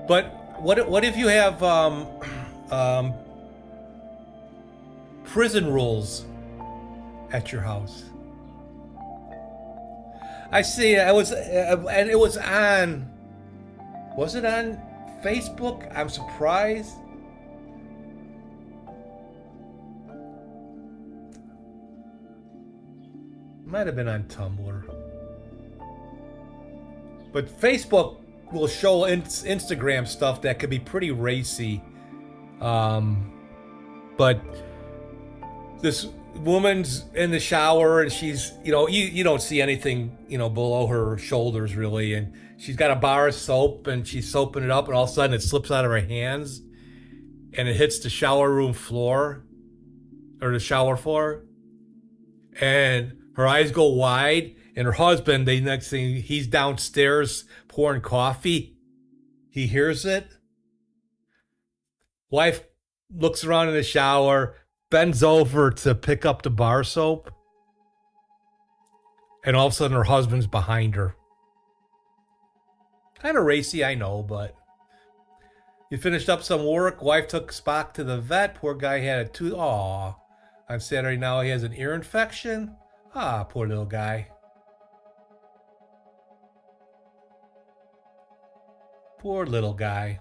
But what if you have prison rules at your house? I see. I was, and it was on. Was it on Facebook? I'm surprised. Might have been on Tumblr. But Facebook will show Instagram stuff that could be pretty racy. But this woman's in the shower and she's, you don't see anything, below her shoulders really. And she's got a bar of soap and she's soaping it up and all of a sudden it slips out of her hands and it hits the shower room floor or the shower floor. And her eyes go wide and her husband, the next thing, he's downstairs pouring coffee. He hears it. Wife looks around in the shower, bends over to pick up the bar soap. And all of a sudden her husband's behind her. Kind of racy, I know, but you finished up some work. Wife took Spock to the vet. Poor guy had a tooth. Aw. On Saturday now he has an ear infection. Ah, poor little guy. Poor little guy.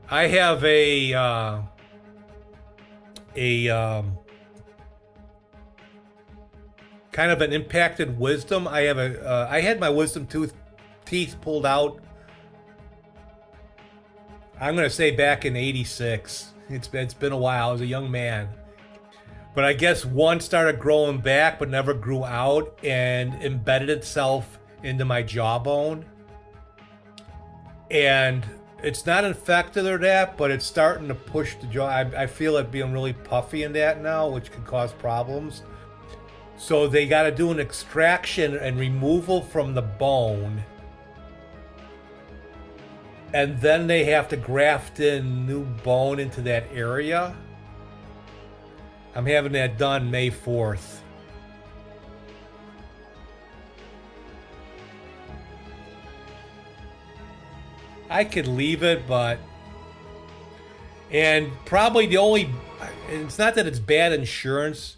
I have a kind of an impacted wisdom. I have I had my wisdom teeth pulled out. I'm gonna say back in '86. It's been a while. I was a young man, but I guess one started growing back, but never grew out, and embedded itself into my jawbone. And it's not infected or that, but it's starting to push the jaw. I feel it being really puffy in that now, which could cause problems. So they got to do an extraction and removal from the bone. And then they have to graft in new bone into that area. I'm having that done May 4th. I could leave it, but... And probably the only... It's not that it's bad insurance,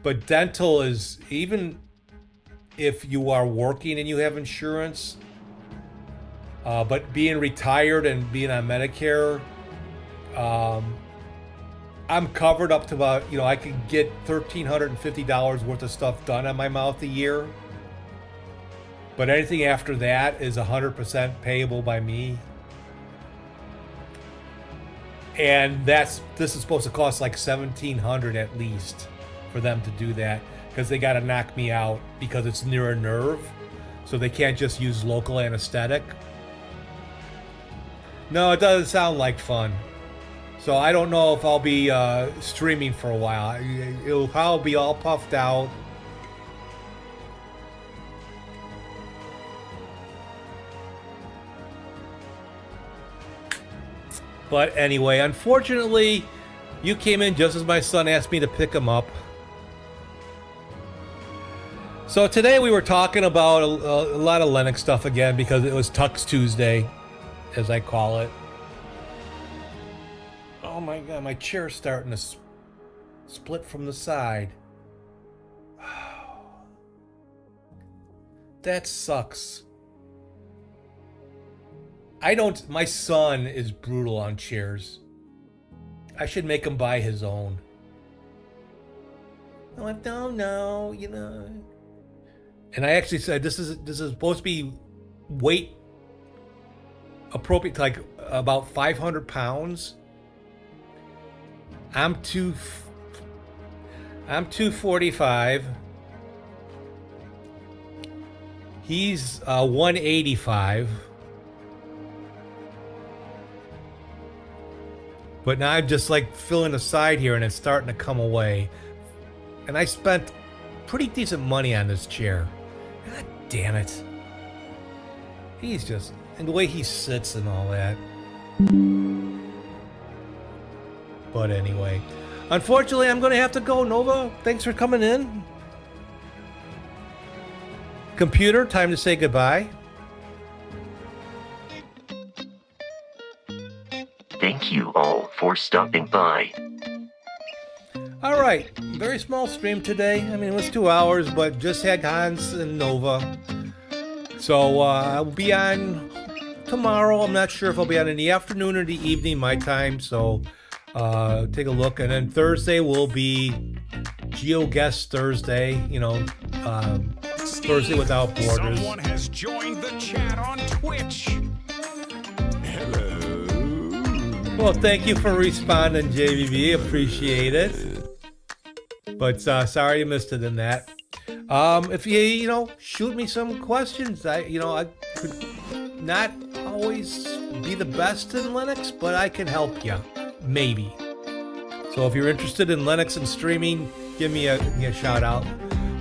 but dental is... Even if you are working and you have insurance... but being retired and being on Medicare, I'm covered up to about, I could get $1,350 worth of stuff done on my mouth a year. But anything after that is 100% payable by me. And this is supposed to cost like $1,700 at least for them to do that, because they got to knock me out because it's near a nerve. So they can't just use local anesthetic. No, it doesn't sound like fun. So I don't know if I'll be streaming for a while. It'll probably be all puffed out. But anyway, unfortunately, you came in just as my son asked me to pick him up. So today we were talking about a lot of Linux stuff again because it was Tux Tuesday, as I call it. Oh my god, my chair's starting to split from the side. That sucks. My son is brutal on chairs. I should make him buy his own. Oh, I don't know, And I actually said, this is supposed to be weight appropriate, like about 500 pounds. I'm 245. He's 185. But now I'm just like filling the side here and it's starting to come away. And I spent pretty decent money on this chair. God damn it. He's just, and the way he sits and all that. But anyway, unfortunately, I'm going to have to go. Nova, thanks for coming in. Computer, time to say goodbye. Thanks Thank you all for stopping by. All right, very small stream today. I mean, it was 2 hours, but just had Hans and Nova. So I'll be on tomorrow. I'm not sure if I'll be on in the afternoon or the evening, my time. So take a look. And then Thursday will be GeoGuess Thursday. Thursday Without Borders. Someone has joined the chat on Twitch. Well, thank you for responding, JVB. Appreciate it. But sorry you missed it in that. If you shoot me some questions. I could not always be the best in Linux, but I can help you, maybe. So if you're interested in Linux and streaming, give me a shout out.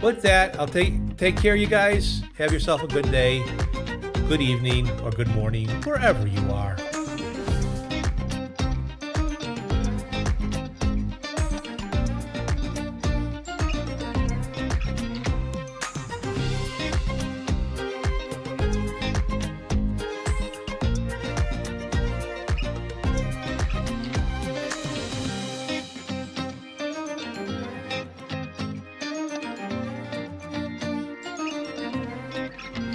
With that, I'll take care of you guys. Have yourself a good day, good evening, or good morning, wherever you are.